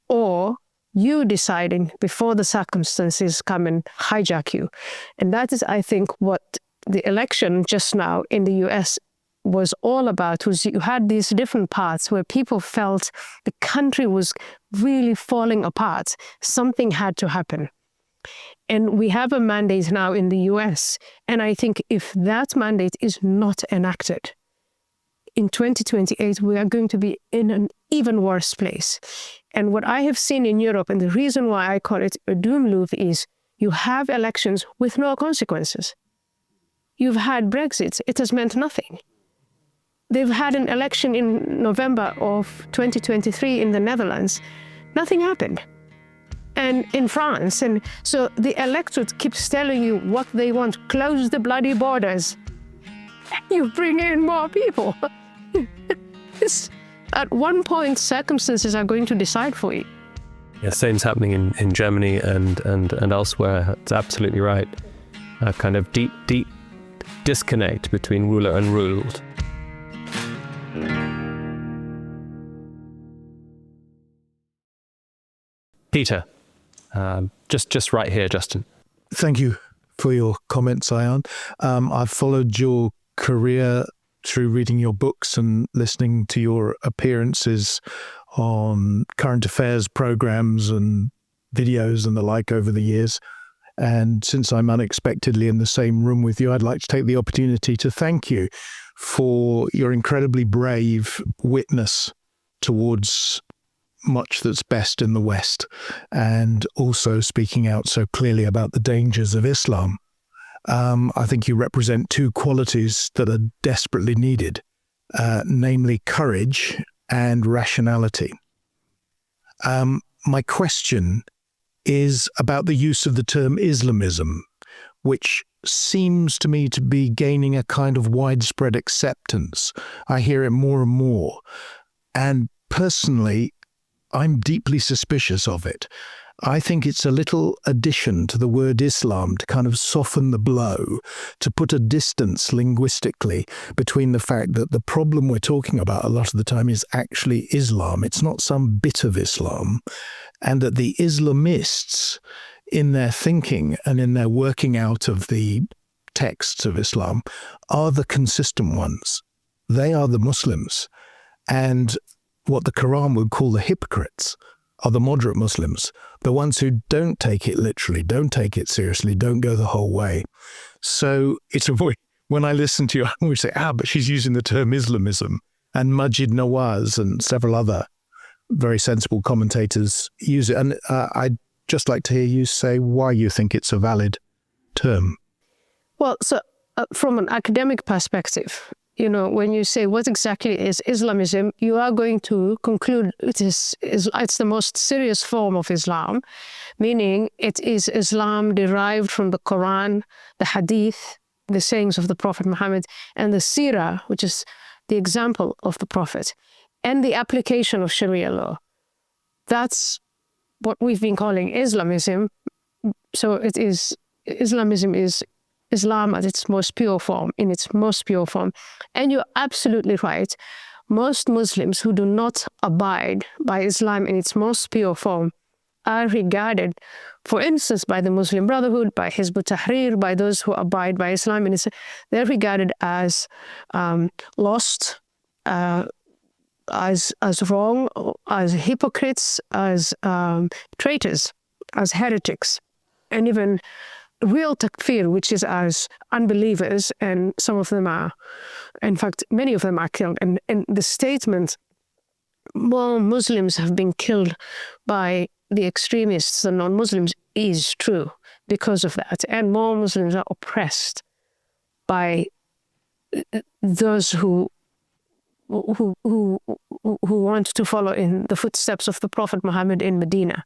or you deciding before the circumstances come and hijack you. And that is, I think, what the election just now in the US was all about. Was you had these different paths where people felt the country was really falling apart. Something had to happen. And we have a mandate now in the US. And I think if that mandate is not enacted, in 2028, we are going to be in an even worse place. And what I have seen in Europe, and the reason why I call it a doom loop, is you have elections with no consequences. You've had Brexit. It has meant nothing. They've had an election in November of 2023 in the Netherlands. Nothing happened. And in France. And so the electorate keeps telling you what they want. Close the bloody borders. You bring in more people. At one point, circumstances are going to decide for you. Yeah, same's happening in Germany and elsewhere. It's absolutely right. A kind of deep disconnect between ruler and ruled. Peter, just right here, Justin. Thank you for your comments, Ayaan. I've followed your career through reading your books and listening to your appearances on current affairs programs and videos and the like over the years. And since I'm unexpectedly in the same room with you, I'd like to take the opportunity to thank you for your incredibly brave witness towards much that's best in the West, and also speaking out so clearly about the dangers of Islam. I think you represent two qualities that are desperately needed, namely courage and rationality. My question is about the use of the term Islamism, which seems to me to be gaining a kind of widespread acceptance. I hear it more and more. And personally, I'm deeply suspicious of it. I think it's a little addition to the word Islam to kind of soften the blow, to put a distance linguistically between the fact that the problem we're talking about a lot of the time is actually Islam. It's not some bit of Islam. And that the Islamists, in their thinking and in their working out of the texts of Islam, are the consistent ones. They are the Muslims. And what the Quran would call the hypocrites are the moderate Muslims, the ones who don't take it literally, don't take it seriously, don't go the whole way. So it's a voice. When I listen to you, I always say, but she's using the term Islamism. And Majid Nawaz and several other very sensible commentators use it. And I'd just like to hear you say why you think it's a valid term. Well, so from an academic perspective, when you say what exactly is Islamism, you are going to conclude it's the most serious form of Islam, meaning it is Islam derived from the Quran, the Hadith, the sayings of the Prophet Muhammad, and the Seerah, which is the example of the Prophet, and the application of Sharia law. That's what we've been calling Islamism. So Islamism is Islam at its most pure form, in its most pure form. And you're absolutely right. Most Muslims who do not abide by Islam in its most pure form are regarded, for instance, by the Muslim Brotherhood, by Hizb ut-Tahrir, by those who abide by Islam, they're regarded as lost, as wrong, as hypocrites, as traitors, as heretics, and even real takfir, which is as unbelievers, and some of them are, in fact, many of them are killed. And the statement more Muslims have been killed by the extremists than non-Muslims is true because of that. And more Muslims are oppressed by those who want to follow in the footsteps of the Prophet Muhammad in Medina.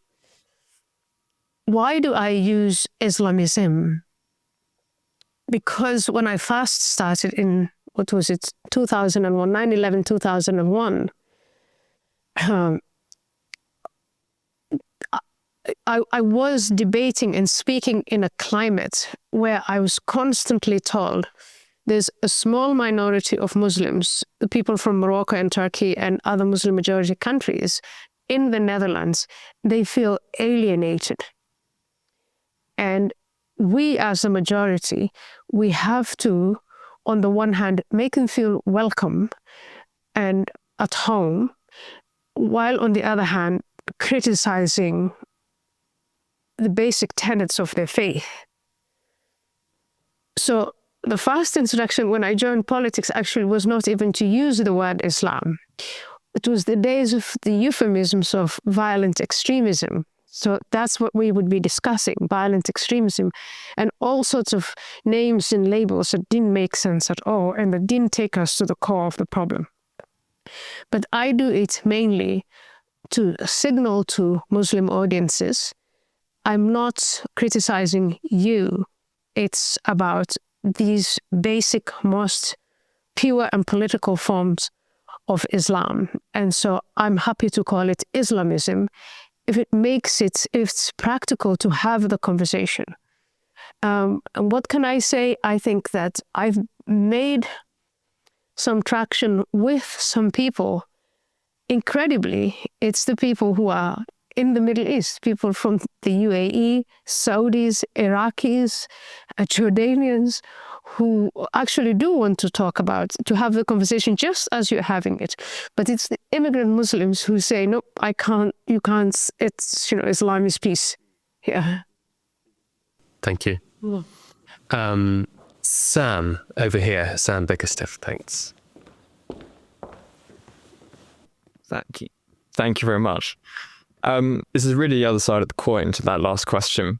Why do I use Islamism? Because when I first started in, 2001, 9/11, 2001, I was debating and speaking in a climate where I was constantly told there's a small minority of Muslims, the people from Morocco and Turkey and other Muslim majority countries in the Netherlands, they feel alienated. And we as a majority, we have to, on the one hand, make them feel welcome and at home, while on the other hand, criticizing the basic tenets of their faith. So the first introduction when I joined politics actually was not even to use the word Islam. It was the days of the euphemisms of violent extremism. So that's what we would be discussing, violent extremism, and all sorts of names and labels that didn't make sense at all and that didn't take us to the core of the problem. But I do it mainly to signal to Muslim audiences, I'm not criticizing you. It's about these basic, most pure and political forms of Islam. And so I'm happy to call it Islamism if it makes it, if it's practical to have the conversation. And what can I say? I think that I've made some traction with some people. Incredibly, it's the people who are in the Middle East, people from the UAE, Saudis, Iraqis, Jordanians, who actually do want to talk about, to have the conversation just as you're having it. But it's the immigrant Muslims who say, no, I can't, you can't, it's, Islam is peace. Yeah. Thank you. Sam, over here, Sam Bickersteth, thanks. Thank you. Thank you very much. This is really the other side of the coin to that last question.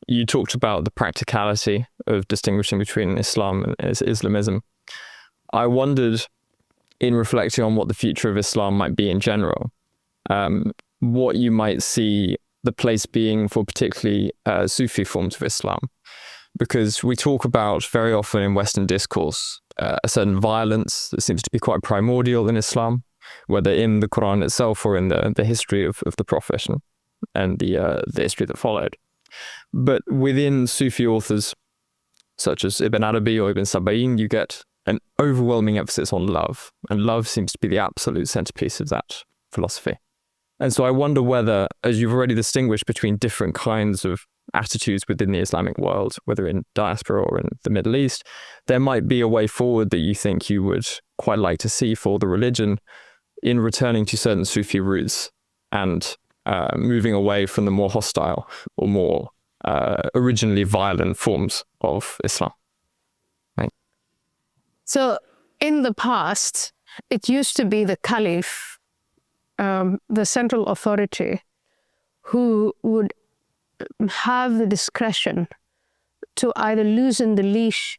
You talked about the practicality of distinguishing between Islam and Islamism. I wondered, in reflecting on what the future of Islam might be in general, what you might see the place being for particularly Sufi forms of Islam. Because we talk about very often in Western discourse a certain violence that seems to be quite primordial in Islam, whether in the Quran itself or in the history of the Prophet and the history that followed. But within Sufi authors, such as Ibn Arabi or Ibn Sabain, you get an overwhelming emphasis on love, and love seems to be the absolute centerpiece of that philosophy. And so I wonder whether, as you've already distinguished between different kinds of attitudes within the Islamic world, whether in diaspora or in the Middle East, there might be a way forward that you think you would quite like to see for the religion in returning to certain Sufi roots and moving away from the more hostile or more originally violent forms of Islam. Right. So in the past, it used to be the caliph, the central authority, who would have the discretion to either loosen the leash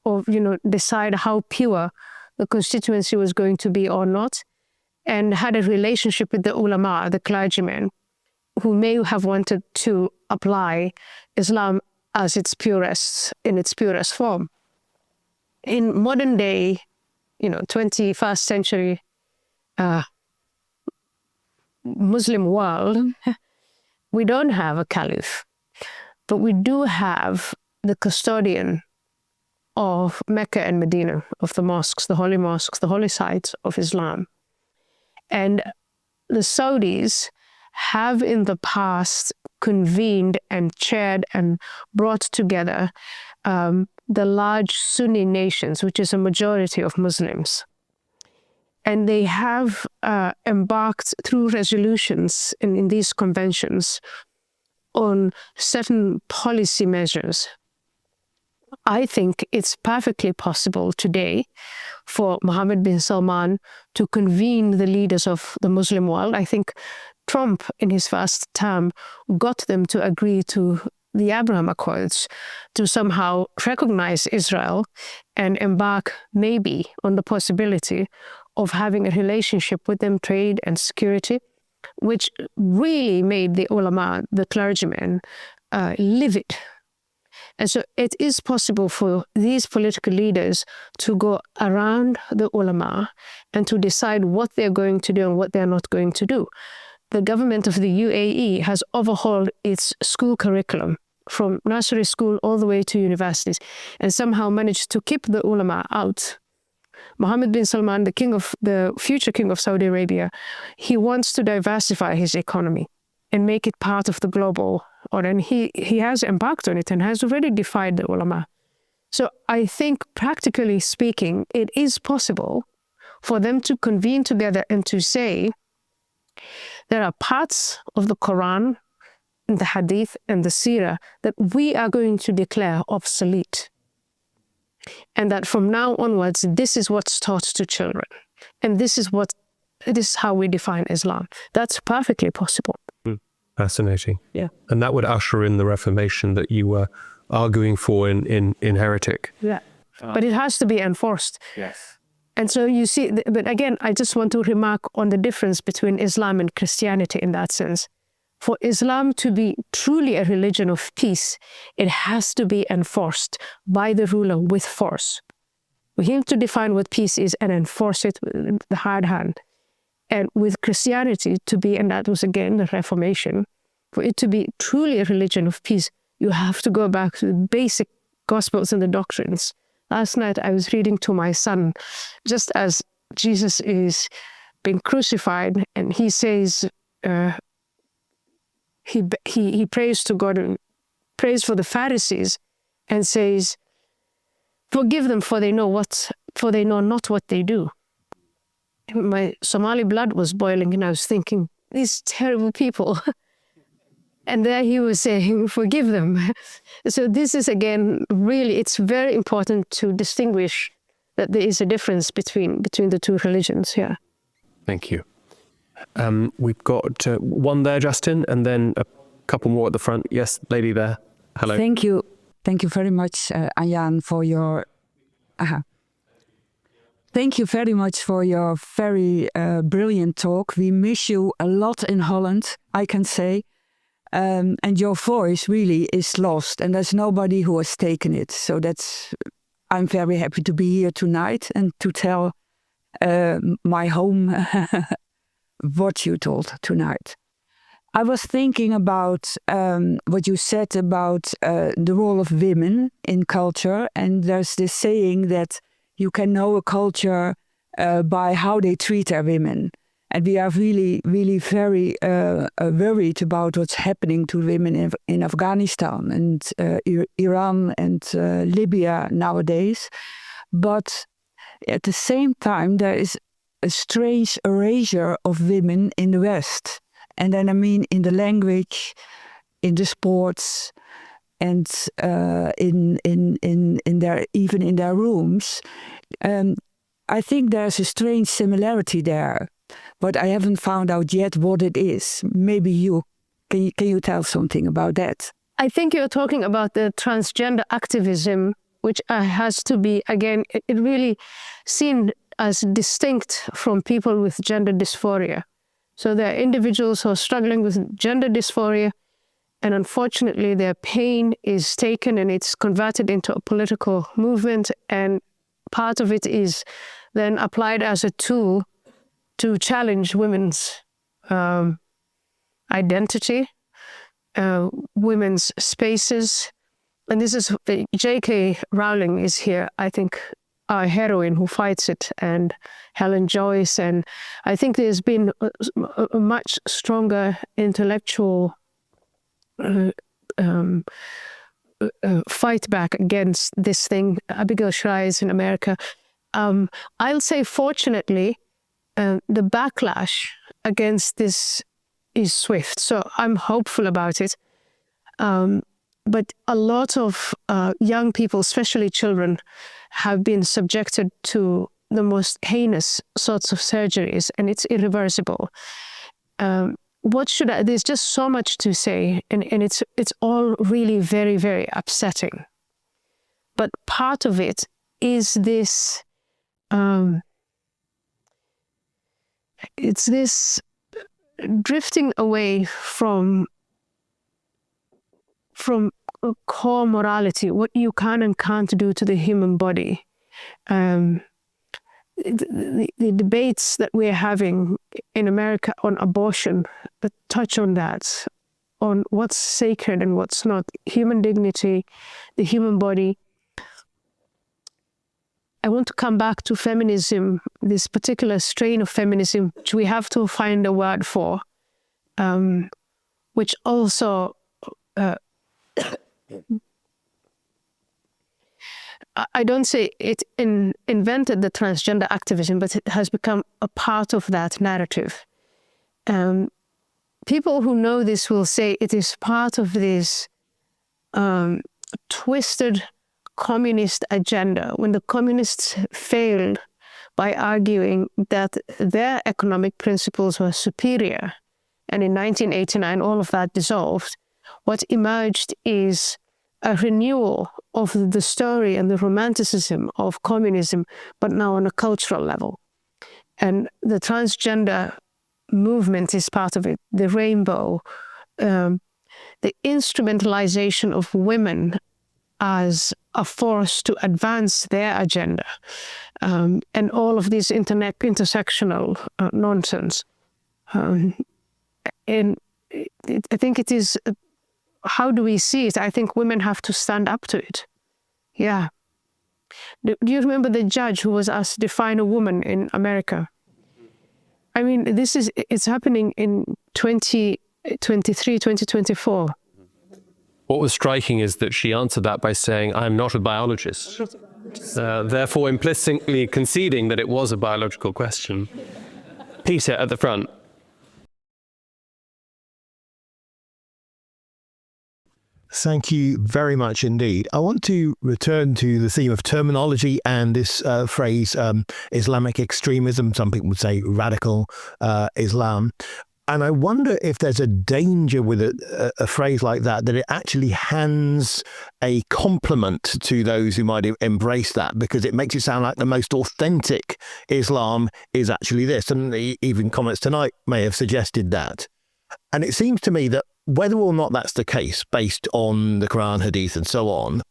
or, decide how pure the constituency was going to be or not, and had a relationship with the ulama, the clergymen, who may have wanted to apply Islam as in its purest form. In modern day, 21st century Muslim world, we don't have a caliph, but we do have the custodian of Mecca and Medina, of the mosques, the holy sites of Islam. And the Saudis have in the past convened and chaired and brought together the large Sunni nations, which is a majority of Muslims. And they have embarked through resolutions in these conventions on certain policy measures. I think it's perfectly possible today for Mohammed bin Salman to convene the leaders of the Muslim world. I think Trump, in his first term, got them to agree to the Abraham Accords to somehow recognize Israel and embark maybe on the possibility of having a relationship with them, trade and security, which really made the ulama, the clergymen, livid. And so it is possible for these political leaders to go around the ulama and to decide what they're going to do and what they're not going to do. The government of the UAE has overhauled its school curriculum from nursery school all the way to universities and somehow managed to keep the ulama out. Mohammed bin Salman, the future king of Saudi Arabia, he wants to diversify his economy and make it part of the global order. And he has embarked on it and has already defied the ulama. So I think, practically speaking, it is possible for them to convene together and to say, there are parts of the Quran, and the Hadith, and the Seerah that we are going to declare obsolete. And that from now onwards, this is what's taught to children. And this is how we define Islam. That's perfectly possible. Fascinating. Yeah. And that would usher in the Reformation that you were arguing for in Heretic. Yeah. But it has to be enforced. Yes. And so you see, but again, I just want to remark on the difference between Islam and Christianity in that sense. For Islam to be truly a religion of peace, it has to be enforced by the ruler with force. We have to define what peace is and enforce it with the hard hand. And with Christianity to be, and that was again the Reformation, for it to be truly a religion of peace, you have to go back to the basic Gospels and the doctrines. Last night I was reading to my son, just as Jesus is being crucified, and he says, he prays to God and prays for the Pharisees and says, forgive them for they know not what they do. And my Somali blood was boiling and I was thinking, these terrible people. And there he was saying, forgive them. So this is, again, really, it's very important to distinguish that there is a difference between the two religions here. Thank you. We've got one there, Justin, and then a couple more at the front. Yes, lady there. Hello. Thank you. Thank you very much, Ayaan, for your... Thank you very much for your very brilliant talk. We miss you a lot in Holland, I can say. And your voice really is lost, and there's nobody who has taken it. So I'm very happy to be here tonight and to tell my home what you told tonight. I was thinking about what you said about the role of women in culture, and there's this saying that you can know a culture by how they treat their women. And we are really, really very worried about what's happening to women in Afghanistan and Iran and Libya nowadays. But at the same time, there is a strange erasure of women in the West. And then I mean in the language, in the sports, and even in their rooms. I think there's a strange similarity there, but I haven't found out yet what it is. Maybe can you tell something about that? I think you're talking about the transgender activism, which has to be, again, it really seen as distinct from people with gender dysphoria. So there are individuals who are struggling with gender dysphoria, and unfortunately their pain is taken and it's converted into a political movement, and part of it is then applied as a tool to challenge women's identity, women's spaces. And this is, J.K. Rowling is here, I think, our heroine who fights it, and Helen Joyce. And I think there's been a much stronger intellectual fight back against this thing. Abigail Shriers in America. I'll say, fortunately, the backlash against this is swift. So I'm hopeful about it. But a lot of young people, especially children, have been subjected to the most heinous sorts of surgeries, and it's irreversible. There's just so much to say, and it's all really very, very upsetting. But part of it is this, it's this drifting away from core morality, what you can and can't do to the human body. The debates that we're having in America on abortion that touch on that, on what's sacred and what's not, human dignity, the human body. I want to come back to feminism, this particular strain of feminism, which we have to find a word for, which also I don't say it invented the transgender activism, but it has become a part of that narrative. People who know this will say it is part of this twisted communist agenda. When the communists failed by arguing that their economic principles were superior, and in 1989 all of that dissolved, what emerged is a renewal of the story and the romanticism of communism, but now on a cultural level. And the transgender movement is part of it, the rainbow, the instrumentalization of women as a force to advance their agenda, and all of this intersectional nonsense. And I think it is, how do we see it? I think women have to stand up to it. Yeah. Do you remember the judge who was asked to define a woman in America? I mean, it's happening in 2023, 2024. What was striking is that she answered that by saying, I'm not a biologist, therefore implicitly conceding that it was a biological question. Peter at the front. Thank you very much indeed. I want to return to the theme of terminology and this phrase, Islamic extremism. Some people would say radical Islam. And I wonder if there's a danger with a phrase like that it actually hands a compliment to those who might embrace that, because it makes it sound like the most authentic Islam is actually this. And even comments tonight may have suggested that. And it seems to me that whether or not that's the case, based on the Quran, Hadith, and so on,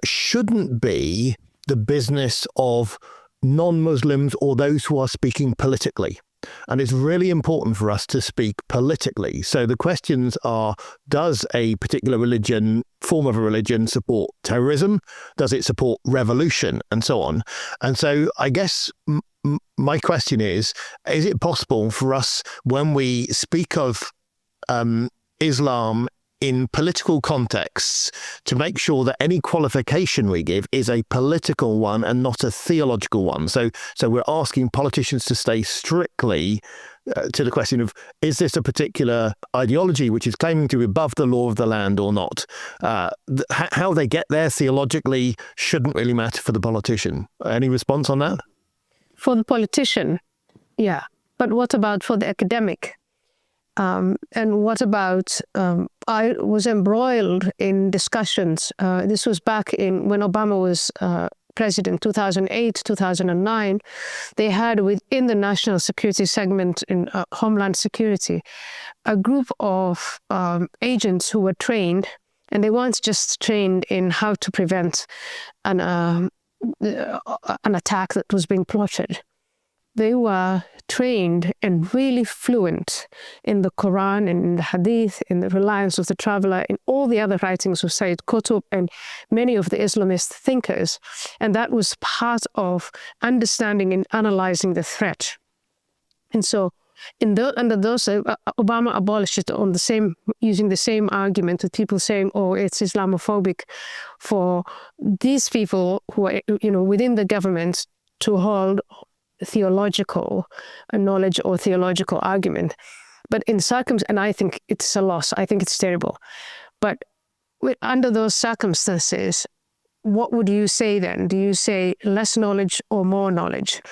shouldn't be the business of non-Muslims or those who are speaking politically. And it's really important for us to speak politically. So the questions are, does a particular form of a religion support terrorism? Does it support revolution? And so on. And so I guess my question is it possible for us, when we speak of Islam in political contexts, to make sure that any qualification we give is a political one and not a theological one? So we're asking politicians to stay strictly to the question of, is this a particular ideology which is claiming to be above the law of the land or not? How they get there theologically shouldn't really matter for the politician. Any response on that? For the politician, yeah. But what about for the academic? And what about, I was embroiled in discussions. This was back when Obama was president, 2008, 2009. They had within the national security segment in Homeland Security, a group of agents who were trained, and they weren't just trained in how to prevent an attack that was being plotted. They were trained and really fluent in the Quran and in the Hadith, in the reliance of the traveler, in all the other writings of Sayyid Qutb and many of the Islamist thinkers. And that was part of understanding and analyzing the threat. And so under those, Obama abolished it using the same argument, with people saying, oh, it's Islamophobic for these people who are within the government to hold theological knowledge or theological argument. But and I think it's a loss. I think it's terrible. But under those circumstances, what would you say then? Do you say less knowledge or more knowledge?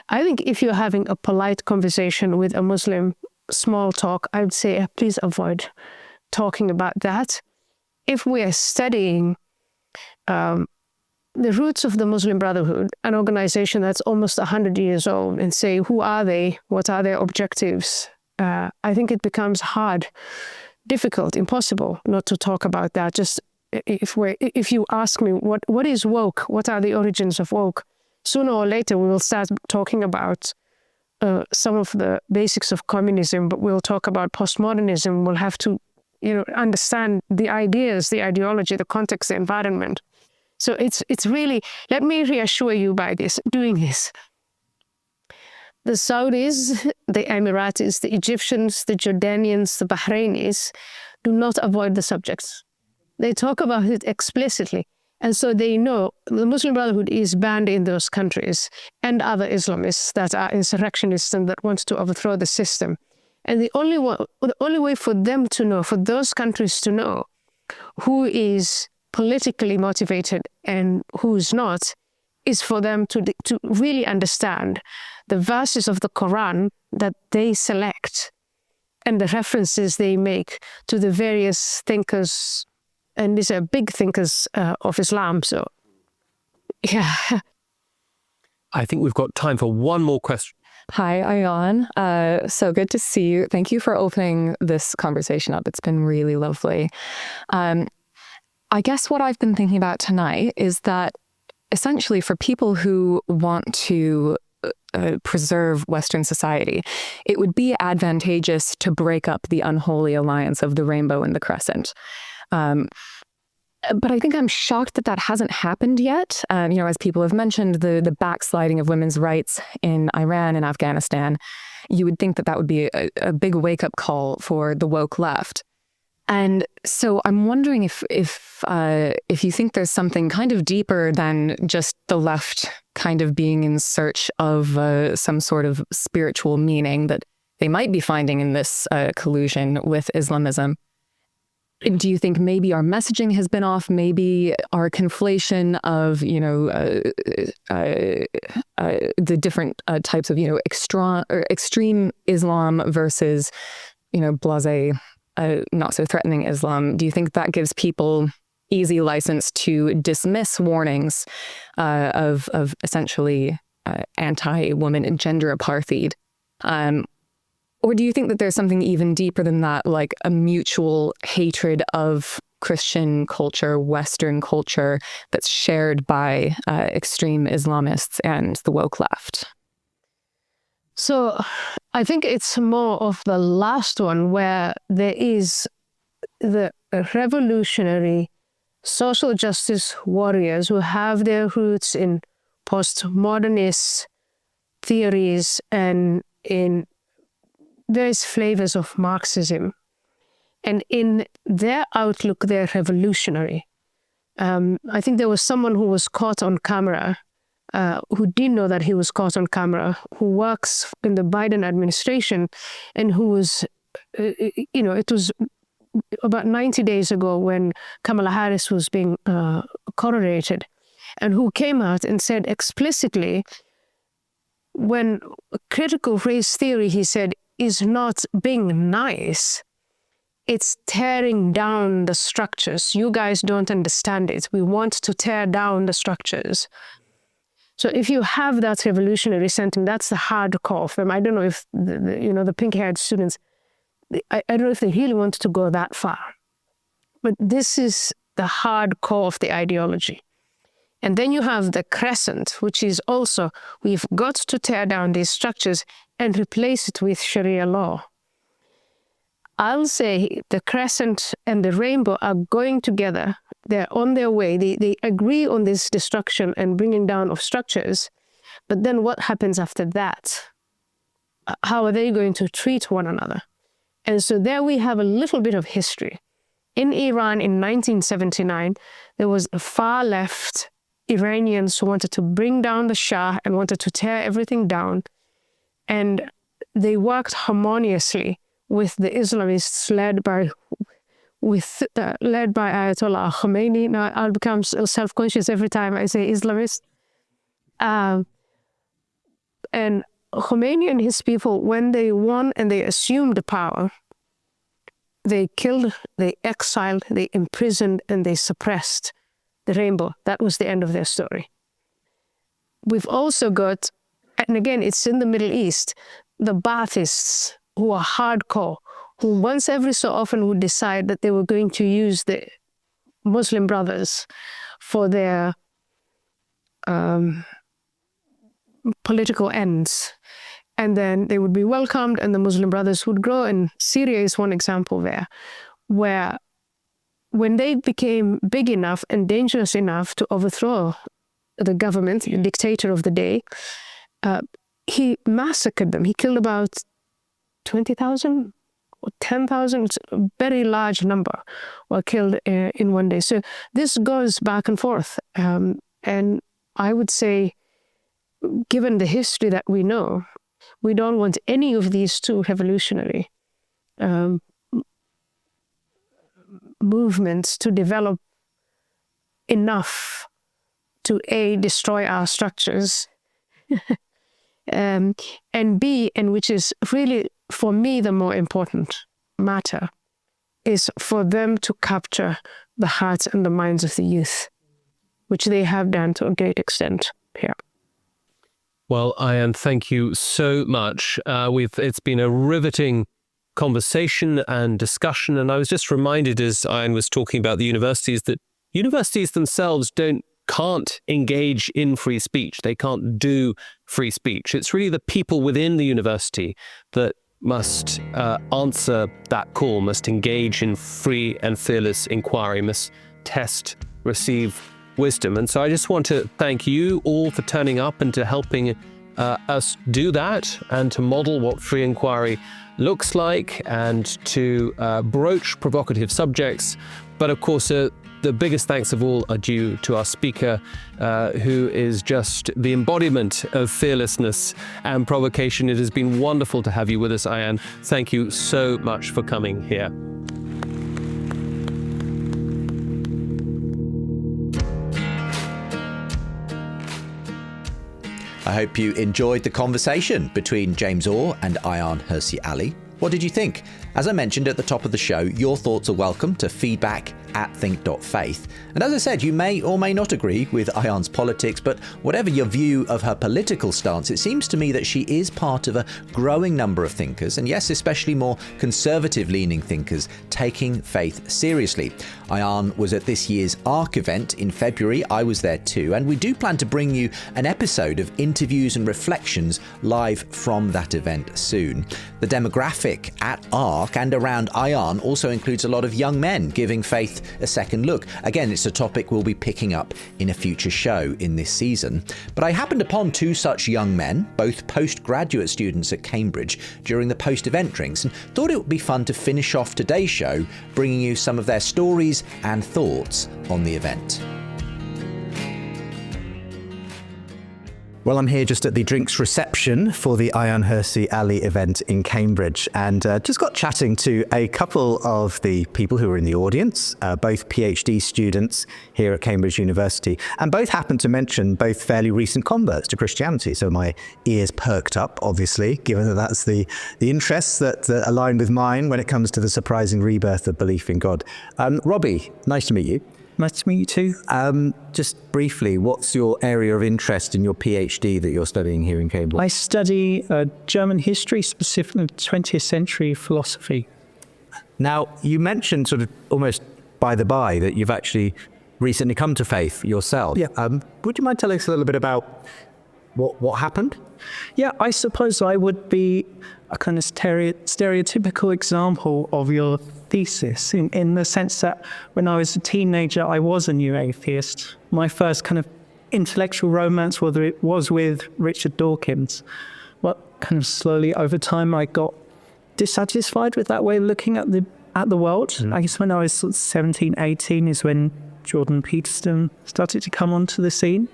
I think if you're having a polite conversation with a Muslim, small talk, I would say please avoid talking about that. If we are studying the roots of the Muslim Brotherhood, an organization that's almost 100 years old, and say, who are they? What are their objectives? I think it becomes hard, difficult, impossible not to talk about that. Just if you ask me, what is woke? What are the origins of woke? Sooner or later, we will start talking about some of the basics of communism, but we'll talk about postmodernism. We'll have to, understand the ideas, the ideology, the context, the environment. So it's really, let me reassure you by doing this. The Saudis, the Emiratis, the Egyptians, the Jordanians, the Bahrainis do not avoid the subjects. They talk about it explicitly. And so they know the Muslim Brotherhood is banned in those countries, and other Islamists that are insurrectionists and that want to overthrow the system. And the only way for them to know, for those countries to know who is politically motivated and who's not, is for them to really understand the verses of the Quran that they select and the references they make to the various thinkers. And these are big thinkers of Islam. So, yeah. I think we've got time for one more question. Hi, Ayaan. So good to see you. Thank you for opening this conversation up. It's been really lovely. I guess what I've been thinking about tonight is that essentially for people who want to preserve Western society, it would be advantageous to break up the unholy alliance of the rainbow and the crescent. But I think I'm shocked that that hasn't happened yet. As people have mentioned, the backsliding of women's rights in Iran and Afghanistan, you would think that that would be a big wake-up call for the woke left. And so I'm wondering if you think there's something kind of deeper than just the left kind of being in search of some sort of spiritual meaning that they might be finding in this collusion with Islamism. Do you think maybe our messaging has been off? Maybe our conflation of, the different types of, extreme Islam versus, blasé, not so threatening Islam. Do you think that gives people easy license to dismiss warnings of essentially anti-woman and gender apartheid? Or do you think that there's something even deeper than that, like a mutual hatred of Christian culture, Western culture, that's shared by extreme Islamists and the woke left? So I think it's more of the last one, where there is the revolutionary social justice warriors who have their roots in postmodernist theories and in various flavors of Marxism. And in their outlook, they're revolutionary. I think there was someone who was caught on camera, who didn't know that he was caught on camera, who works in the Biden administration, and who was, it was about 90 days ago when Kamala Harris was being coronated, and who came out and said explicitly, when critical race theory, he said, is not being nice, it's tearing down the structures. You guys don't understand it. We want to tear down the structures. So if you have that revolutionary sentiment, that's the hardcore for them. I don't know if the pink-haired students, I don't know if they really want to go that far. But this is the hardcore of the ideology. And then you have the crescent, which is also, we've got to tear down these structures and replace it with Sharia law. I'll say the crescent and the rainbow are going together. They're on their way. They agree on this destruction and bringing down of structures. But then what happens after that? How are they going to treat one another? And so there we have a little bit of history. In Iran in 1979, there was a far left Iranians who wanted to bring down the Shah and wanted to tear everything down. And they worked harmoniously with the Islamists led by led by Ayatollah Khomeini. Now, I'll become self-conscious every time I say Islamist. And Khomeini and his people, when they won and they assumed the power, they killed, they exiled, they imprisoned, and they suppressed the rainbow. That was the end of their story. We've also got, and again, it's in the Middle East, the Baathists, who are hardcore, who once every so often would decide that they were going to use the Muslim Brothers for their political ends. And then they would be welcomed and the Muslim Brothers would grow. And Syria is one example there, where when they became big enough and dangerous enough to overthrow the government, the dictator of the day, he massacred them. He killed about 20,000 or 10,000, it's a very large number, were killed in one day. So this goes back and forth. And I would say, given the history that we know, we don't want any of these two revolutionary movements to develop enough to A, destroy our structures, and B, and which is really, for me, the more important matter, is for them to capture the hearts and the minds of the youth, which they have done to a great extent here. Well, Ayaan, thank you so much. It's been a riveting conversation and discussion, and I was just reminded as Ayaan was talking about the universities that universities themselves can't engage in free speech. They can't do free speech. It's really the people within the university that must answer that call, must engage in free and fearless inquiry, must test, receive wisdom. And so I just want to thank you all for turning up and to helping us do that and to model what free inquiry looks like and to broach provocative subjects. But of course, the biggest thanks of all are due to our speaker, who is just the embodiment of fearlessness and provocation. It has been wonderful to have you with us, Ayaan. Thank you so much for coming here. I hope you enjoyed the conversation between James Orr and Ayaan Hirsi Ali. What did you think? As I mentioned at the top of the show, your thoughts are welcome to feedback@think.faith. And as I said, you may or may not agree with Ayaan's politics, but whatever your view of her political stance, it seems to me that she is part of a growing number of thinkers, and yes, especially more conservative-leaning thinkers, taking faith seriously. Ayaan was at this year's ARC event in February. I was there too, and we do plan to bring you an episode of interviews and reflections live from that event soon. The demographic at ARC and around Ayaan also includes a lot of young men giving faith a second look. Again, it's a topic we'll be picking up in a future show in this season. But I happened upon two such young men, both postgraduate students at Cambridge, during the post-event drinks, and thought it would be fun to finish off today's show bringing you some of their stories and thoughts on the event. Well, I'm here just at the drinks reception for the Ayaan Hirsi Ali event in Cambridge, and just got chatting to a couple of the people who were in the audience, both PhD students here at Cambridge University, and both happened to mention both fairly recent converts to Christianity. So my ears perked up, obviously, given that that's the interests that align with mine when it comes to the surprising rebirth of belief in God. Robbie, nice to meet you. Nice to meet you too. Just briefly, what's your area of interest in your PhD that you're studying here in Cambridge? I study German history, specifically 20th century philosophy. Now, you mentioned sort of almost by the by that you've actually recently come to faith yourself. Yeah. Would you mind telling us a little bit about what happened? Yeah, I suppose I would be a kind of stereotypical example of your thesis in the sense that when I was a teenager, I was a new atheist. My first kind of intellectual romance, whether it was with Richard Dawkins, but kind of slowly over time I got dissatisfied with that way of looking at the world. Mm. I guess when I was sort of 17, 18 is when Jordan Peterson started to come onto the scene,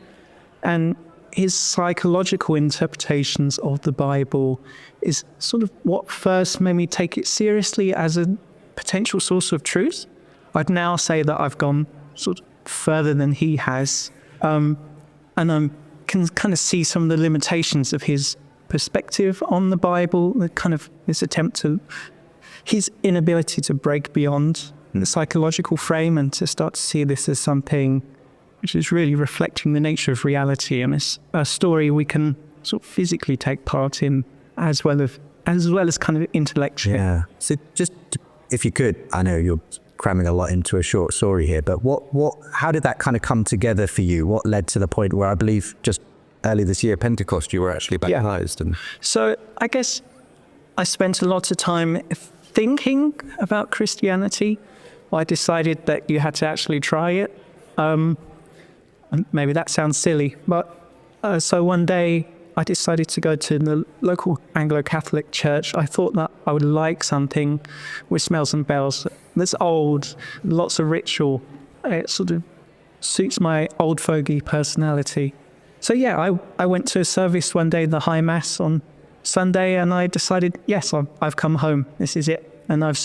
and his psychological interpretations of the Bible is sort of what first made me take it seriously as a potential source of truth. I'd now say that I've gone sort of further than he has, and I can kind of see some of the limitations of his perspective on the Bible, the kind of his inability to break beyond the psychological frame and to start to see this as something which is really reflecting the nature of reality, and it's a story we can sort of physically take part in as well as kind of intellectually. Yeah. So just, if you could, I know you're cramming a lot into a short story here, but how did that kind of come together for you? What led to the point where I believe just early this year, Pentecost, you were actually baptized? Yeah. So I guess I spent a lot of time thinking about Christianity. I decided that you had to actually try it. And maybe that sounds silly, but so one day I decided to go to the local Anglo-Catholic church. I thought that I would like something with smells and bells that's old, lots of ritual. It sort of suits my old fogey personality. So yeah, I went to a service one day, the High Mass on Sunday, and I decided, yes, I've come home. This is it. And I've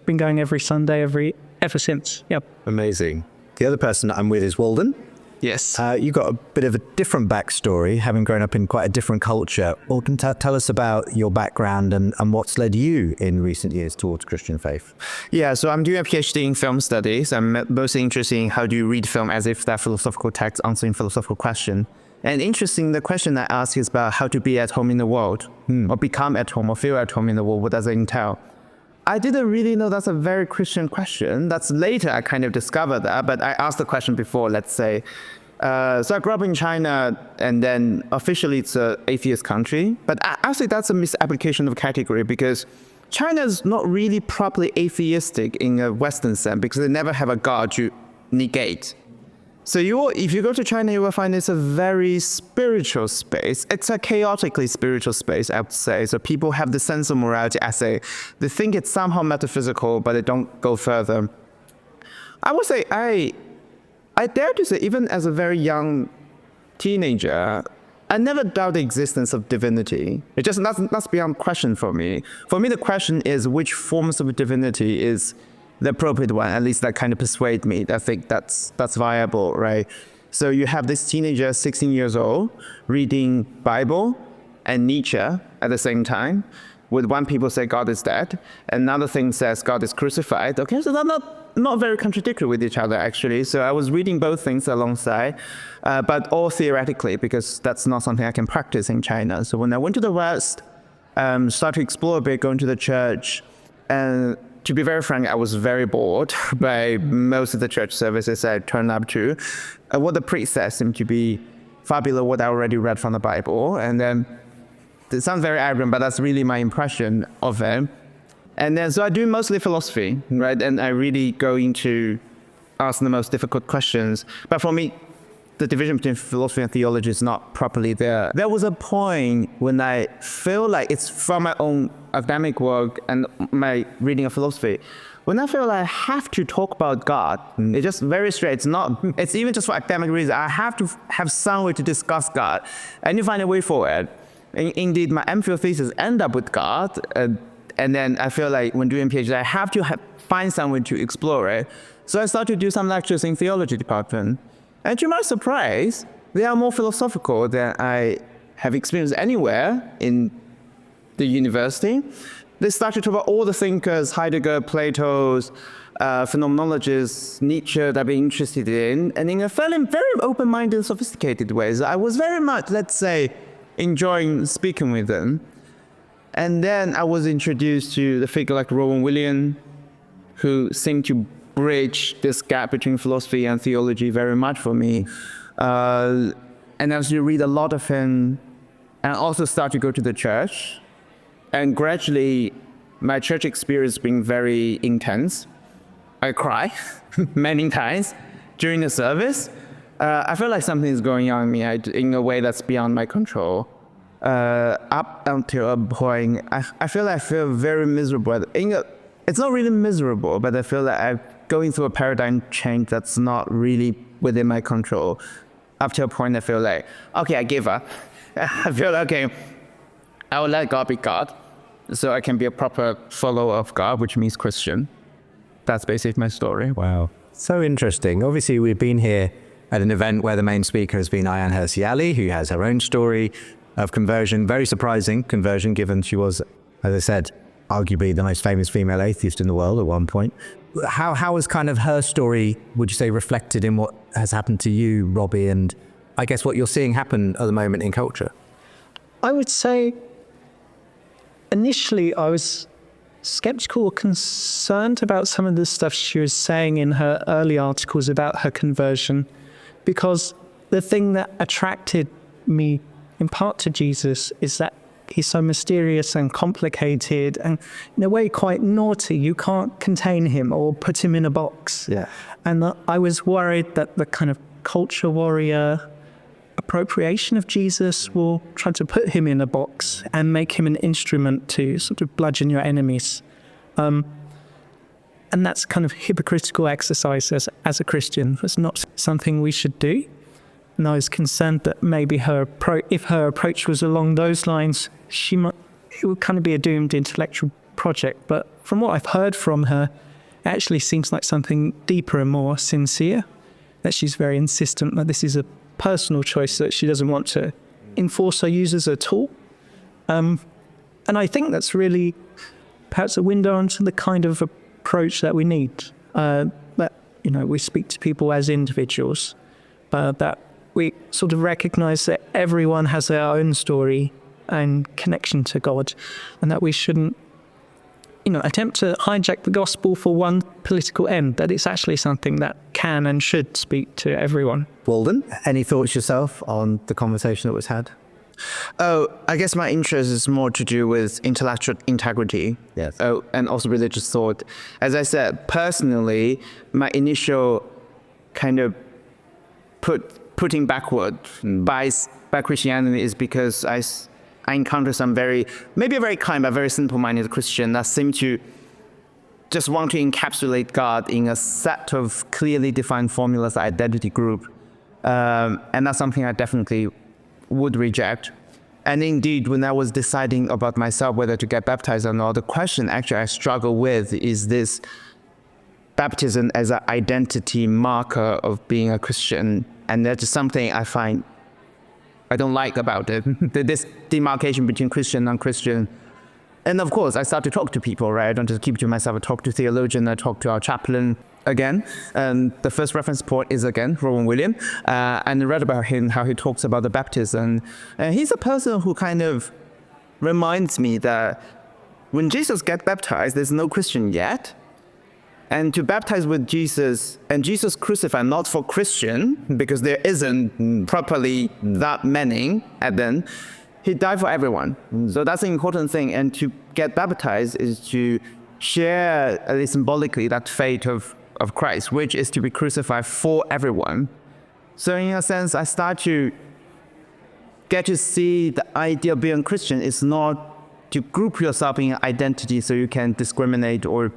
been going every Sunday ever since. Yep. Amazing. The other person I'm with is Walden. Yes. You got a bit of a different backstory, having grown up in quite a different culture. Walden, tell us about your background and what's led you in recent years towards Christian faith. Yeah, so I'm doing a PhD in film studies. I'm mostly interested in how do you read film as if that philosophical text answering philosophical question. And interesting, the question I ask is about how to be at home in the world, or become at home, or feel at home in the world. What does it entail? I didn't really know that's a very Christian question. That's later I kind of discovered that, but I asked the question before, let's say. So I grew up in China, and then officially it's an atheist country. But actually that's a misapplication of category, because China is not really properly atheistic in a Western sense, because they never have a God to negate. So if you go to China, you will find it's a very spiritual space. It's a chaotically spiritual space, I would say. So people have the sense of morality as they think it's somehow metaphysical, but they don't go further. I would say I dare to say, even as a very young teenager, I never doubt the existence of divinity. It just that's beyond question for me. For me, the question is which forms of divinity is the appropriate one. At least that kind of persuade me. I think that's viable, right? So you have this teenager, 16 years old, reading Bible and Nietzsche at the same time. With one people say God is dead, another thing says God is crucified. Okay, so they're not very contradictory with each other, actually. So I was reading both things alongside, but all theoretically, because that's not something I can practice in China. So when I went to the West, started to explore a bit, going to the church, and to be very frank, I was very bored by most of the church services I turned up to. What the priest said seemed to be far below what I already read from the Bible. And then, it sounds very arrogant, but that's really my impression of it. And then, so I do mostly philosophy, right? And I really go into asking the most difficult questions. But for me, the division between philosophy and theology is not properly there. There was a point when I feel like it's from my own academic work and my reading of philosophy, when I feel like I have to talk about God. It's just very straight. It's even just for academic reasons. I have to have some way to discuss God. And you find a way for it. And indeed, my MPhil thesis end up with God. And then I feel like when doing PhD, I have to find some way to explore it. So I started to do some lectures in theology department. And to my surprise, they are more philosophical than I have experienced anywhere in the university. They started to talk about all the thinkers, Heidegger, Plato's, phenomenologists, Nietzsche, that I've been interested in, and in a fairly very open-minded, sophisticated ways. I was very much, let's say, enjoying speaking with them. And then I was introduced to the figure like Rowan Williams, who seemed to bridge this gap between philosophy and theology very much for me. And as you read a lot of him, and also start to go to the church, and gradually my church experience being very intense. I cry many times during the service. I feel like something is going on in me in a way that's beyond my control. Up until a point, I feel like I feel very miserable. It's not really miserable, but I feel like I'm going through a paradigm change that's not really within my control. Up to a point, I feel like, okay, I give up. I feel like, okay, I will let God be God, so I can be a proper follower of God, which means Christian. that's basically my story. Wow. So interesting. Obviously, we've been here at an event where the main speaker has been Ayaan Hirsi Ali, who has her own story of conversion, very surprising conversion, given she was, as I said, arguably the most famous female atheist in the world at one point. How is kind of her story, would you say, reflected in what has happened to you, Robbie, and I guess what you're seeing happen at the moment in culture? I would say initially I was skeptical or concerned about some of the stuff she was saying in her early articles about her conversion, because the thing that attracted me in part to Jesus is that he's so mysterious and complicated and in a way quite naughty. You can't contain him or put him in a box. Yeah. And I was worried that the kind of culture warrior appropriation of Jesus will try to put him in a box and make him an instrument to sort of bludgeon your enemies. And that's kind of hypocritical exercise as a Christian. It's not something we should do. And I was concerned that maybe if her approach was along those lines, it would kind of be a doomed intellectual project. But from what I've heard from her, it actually seems like something deeper and more sincere, that she's very insistent that this is a personal choice that she doesn't want to enforce or use as a tool. And I think that's really perhaps a window onto the kind of approach that we need. That, we speak to people as individuals, that we sort of recognize that everyone has their own story and connection to God, and that we shouldn't, attempt to hijack the gospel for one political end, that it's actually something that can and should speak to everyone. Walden, any thoughts yourself on the conversation that was had? Oh, I guess my interest is more to do with intellectual integrity. Yes. Oh, and also religious thought. As I said, personally, my initial kind of putting backward by Christianity is because I encounter some maybe a very kind but very simple-minded Christian that seem to just want to encapsulate God in a set of clearly defined formulas, identity group. And that's something I definitely would reject. And indeed, when I was deciding about myself whether to get baptized or not, the question actually I struggle with is this baptism as an identity marker of being a Christian. And that's just something I don't like about it. This demarcation between Christian and non-Christian. And of course, I start to talk to people, right? I don't just keep to myself. I talk to theologians, I talk to our chaplain again. And the first reference point is, again, Rowan Williams. And I read about him, how he talks about the baptism. And he's a person who kind of reminds me that when Jesus gets baptized, there's no Christian yet. And to baptize with Jesus, and Jesus crucified not for Christian, because there isn't properly that many at then, he died for everyone. So that's an important thing. And to get baptized is to share, at least symbolically, that fate of Christ, which is to be crucified for everyone. So in a sense, I start to get to see the idea of being Christian is not to group yourself in an identity so you can discriminate or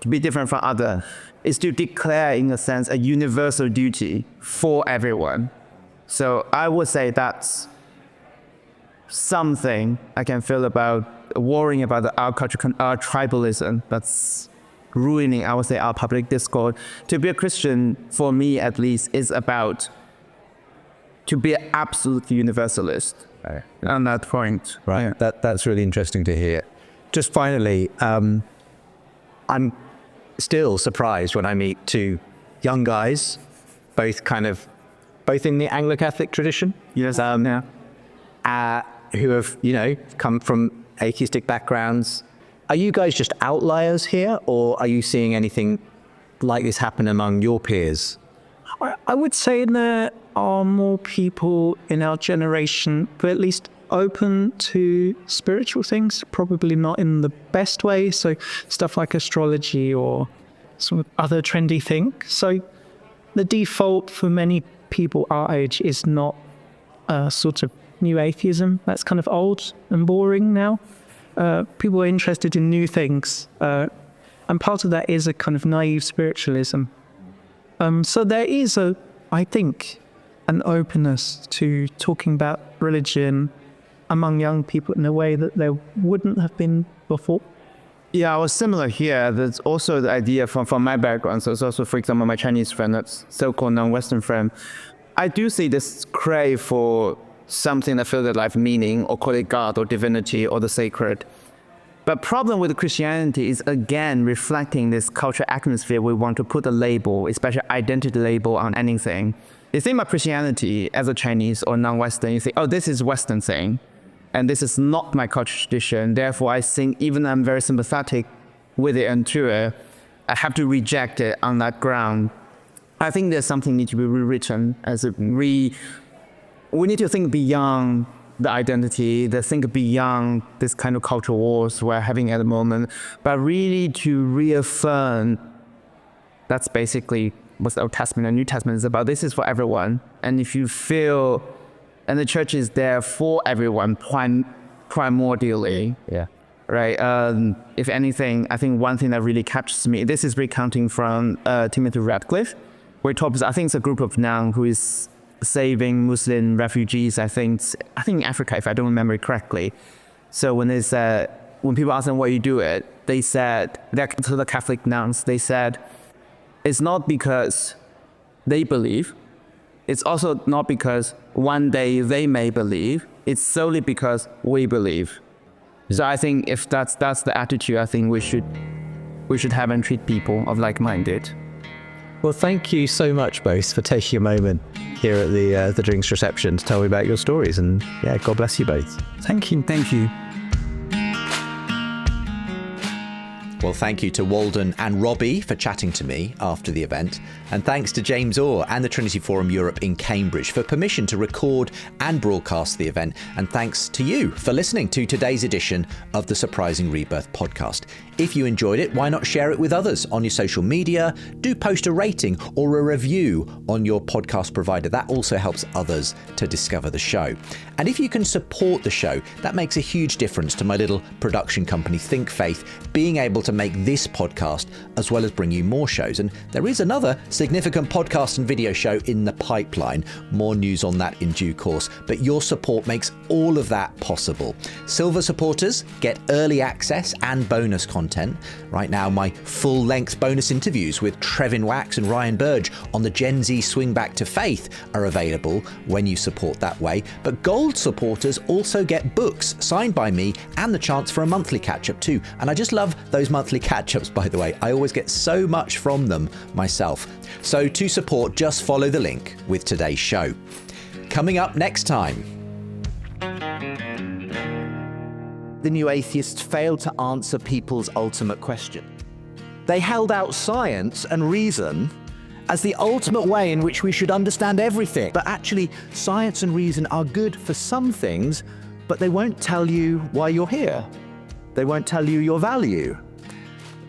to be different from others. Is to declare, in a sense, a universal duty for everyone. So I would say that's something I can feel about worrying about our culture, our tribalism that's ruining, I would say, our public discourse. To be a Christian, for me at least, is about to be an absolute universalist on that point. Right, yeah. That's really interesting to hear. Just finally, I'm still surprised when I meet two young guys, both in the Anglo-Catholic tradition. Yes. Who have, come from atheistic backgrounds. Are you guys just outliers here, or are you seeing anything like this happen among your peers? I would say there are more people in our generation who are at least open to spiritual things, probably not in the best way. So stuff like astrology or sort of other trendy things. So the default for many people our age is not sort of new atheism. That's kind of old and boring now. People are interested in new things. And part of that is a kind of naive spiritualism. So there is, I think, an openness to talking about religion among young people in a way that there wouldn't have been before. Yeah, I was similar here. There's also the idea from my background. So it's also, for example, my Chinese friend, that's so-called non-Western friend. I do see this crave for something that feels like meaning, or call it God or divinity or the sacred. But problem with Christianity is, again, reflecting this cultural atmosphere. We want to put a label, especially identity label, on anything. You think about Christianity as a Chinese or non-Western, you think, oh, this is Western thing. And this is not my cultural tradition. Therefore, I think even though I'm very sympathetic with it and to it, I have to reject it on that ground. I think there's something need to be rewritten we need to think beyond the identity, think beyond this kind of cultural wars we're having at the moment, but really to reaffirm that's basically what the Old Testament and New Testament is about. This is for everyone. And if you feel, and the church is there for everyone primordially. Yeah. Right. If anything, I think one thing that really captures me, this is recounting from Timothy Radcliffe, where he talks, I think it's a group of nuns who is saving Muslim refugees, I think in Africa, if I don't remember it correctly. So when people ask them why you do it, they said, to the Catholic nuns, they said, it's not because they believe. It's also not because one day they may believe. It's solely because we believe. So I think if that's the attitude, I think we should have and treat people of like-minded. Well, thank you so much both for taking a moment here at the drinks reception to tell me about your stories, and yeah, God bless you both. Thank you. Well, thank you to Walden and Robbie for chatting to me after the event. And thanks to James Orr and the Trinity Forum Europe in Cambridge for permission to record and broadcast the event. And thanks to you for listening to today's edition of the Surprising Rebirth podcast. If you enjoyed it, why not share it with others on your social media? Do post a rating or a review on your podcast provider. That also helps others to discover the show. And if you can support the show, that makes a huge difference to my little production company, Think Faith, being able to make this podcast as well as bring you more shows. And there is another significant podcast and video show in the pipeline. More news on that in due course. But your support makes all of that possible. Silver supporters get early access and bonus content. Right now, my full-length bonus interviews with Trevin Wax and Ryan Burge on the Gen Z Swing Back to Faith are available when you support that way. But gold supporters also get books signed by me and the chance for a monthly catch-up too. And I just love those monthly catch-ups, by the way. I always get so much from them myself. So to support, just follow the link with today's show. Coming up next time. The new atheists failed to answer people's ultimate question. They held out science and reason as the ultimate way in which we should understand everything. But actually, science and reason are good for some things, but they won't tell you why you're here. They won't tell you your value.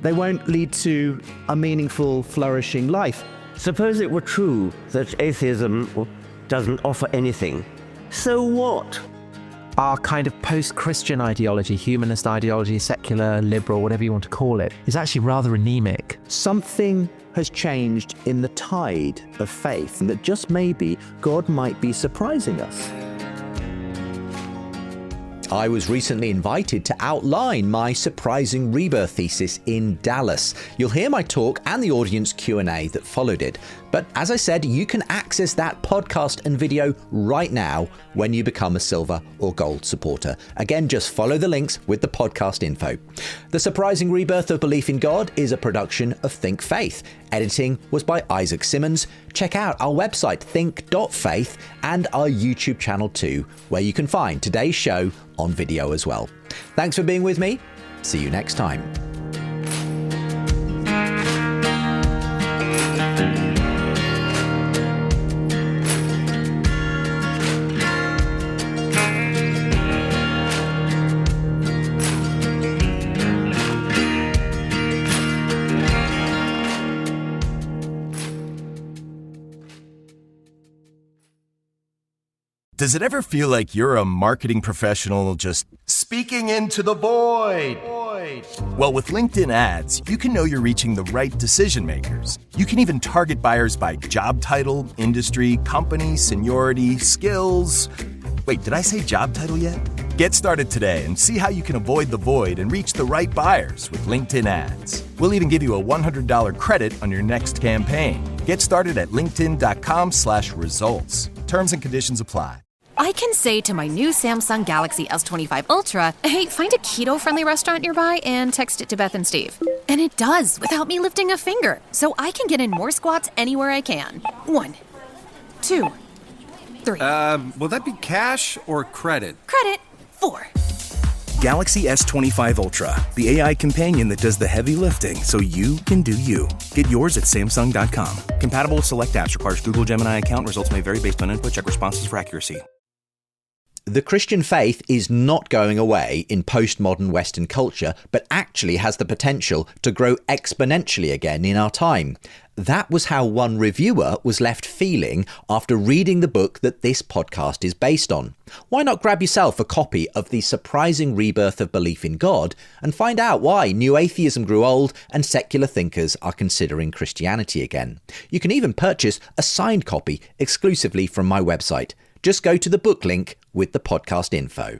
They won't lead to a meaningful, flourishing life. Suppose it were true that atheism doesn't offer anything. So what? Our kind of post-Christian ideology, humanist ideology, secular, liberal, whatever you want to call it, is actually rather anemic. Something has changed in the tide of faith, and that just maybe God might be surprising us. I was recently invited to outline my Surprising Rebirth thesis in Dallas. You'll hear my talk and the audience Q&A that followed it. But as I said, you can access that podcast and video right now when you become a silver or gold supporter. Again, just follow the links with the podcast info. The Surprising Rebirth of Belief in God is a production of Think Faith. Editing was by Isaac Simmons. Check out our website, think.faith, and our YouTube channel too, where you can find today's show on video as well. Thanks for being with me. See you next time. Does it ever feel like you're a marketing professional just speaking into the void? Well, with LinkedIn ads, you can know you're reaching the right decision makers. You can even target buyers by job title, industry, company, seniority, skills. Wait, did I say job title yet? Get started today and see how you can avoid the void and reach the right buyers with LinkedIn ads. We'll even give you a $100 credit on your next campaign. Get started at linkedin.com/results. Terms and conditions apply. I can say to my new Samsung Galaxy S25 Ultra, hey, find a keto-friendly restaurant nearby and text it to Beth and Steve. And it does, without me lifting a finger. So I can get in more squats anywhere I can. 1, 2, 3. Will that be cash or credit? Credit. 4. Galaxy S25 Ultra, the AI companion that does the heavy lifting so you can do you. Get yours at Samsung.com. Compatible with select apps. Requires Google Gemini account. Results may vary based on input. Check responses for accuracy. The Christian faith is not going away in postmodern Western culture, but actually has the potential to grow exponentially again in our time. That was how one reviewer was left feeling after reading the book that this podcast is based on. Why not grab yourself a copy of The Surprising Rebirth of Belief in God and find out why new atheism grew old and secular thinkers are considering Christianity again. You can even purchase a signed copy exclusively from my website. Just go to the book link with the podcast info.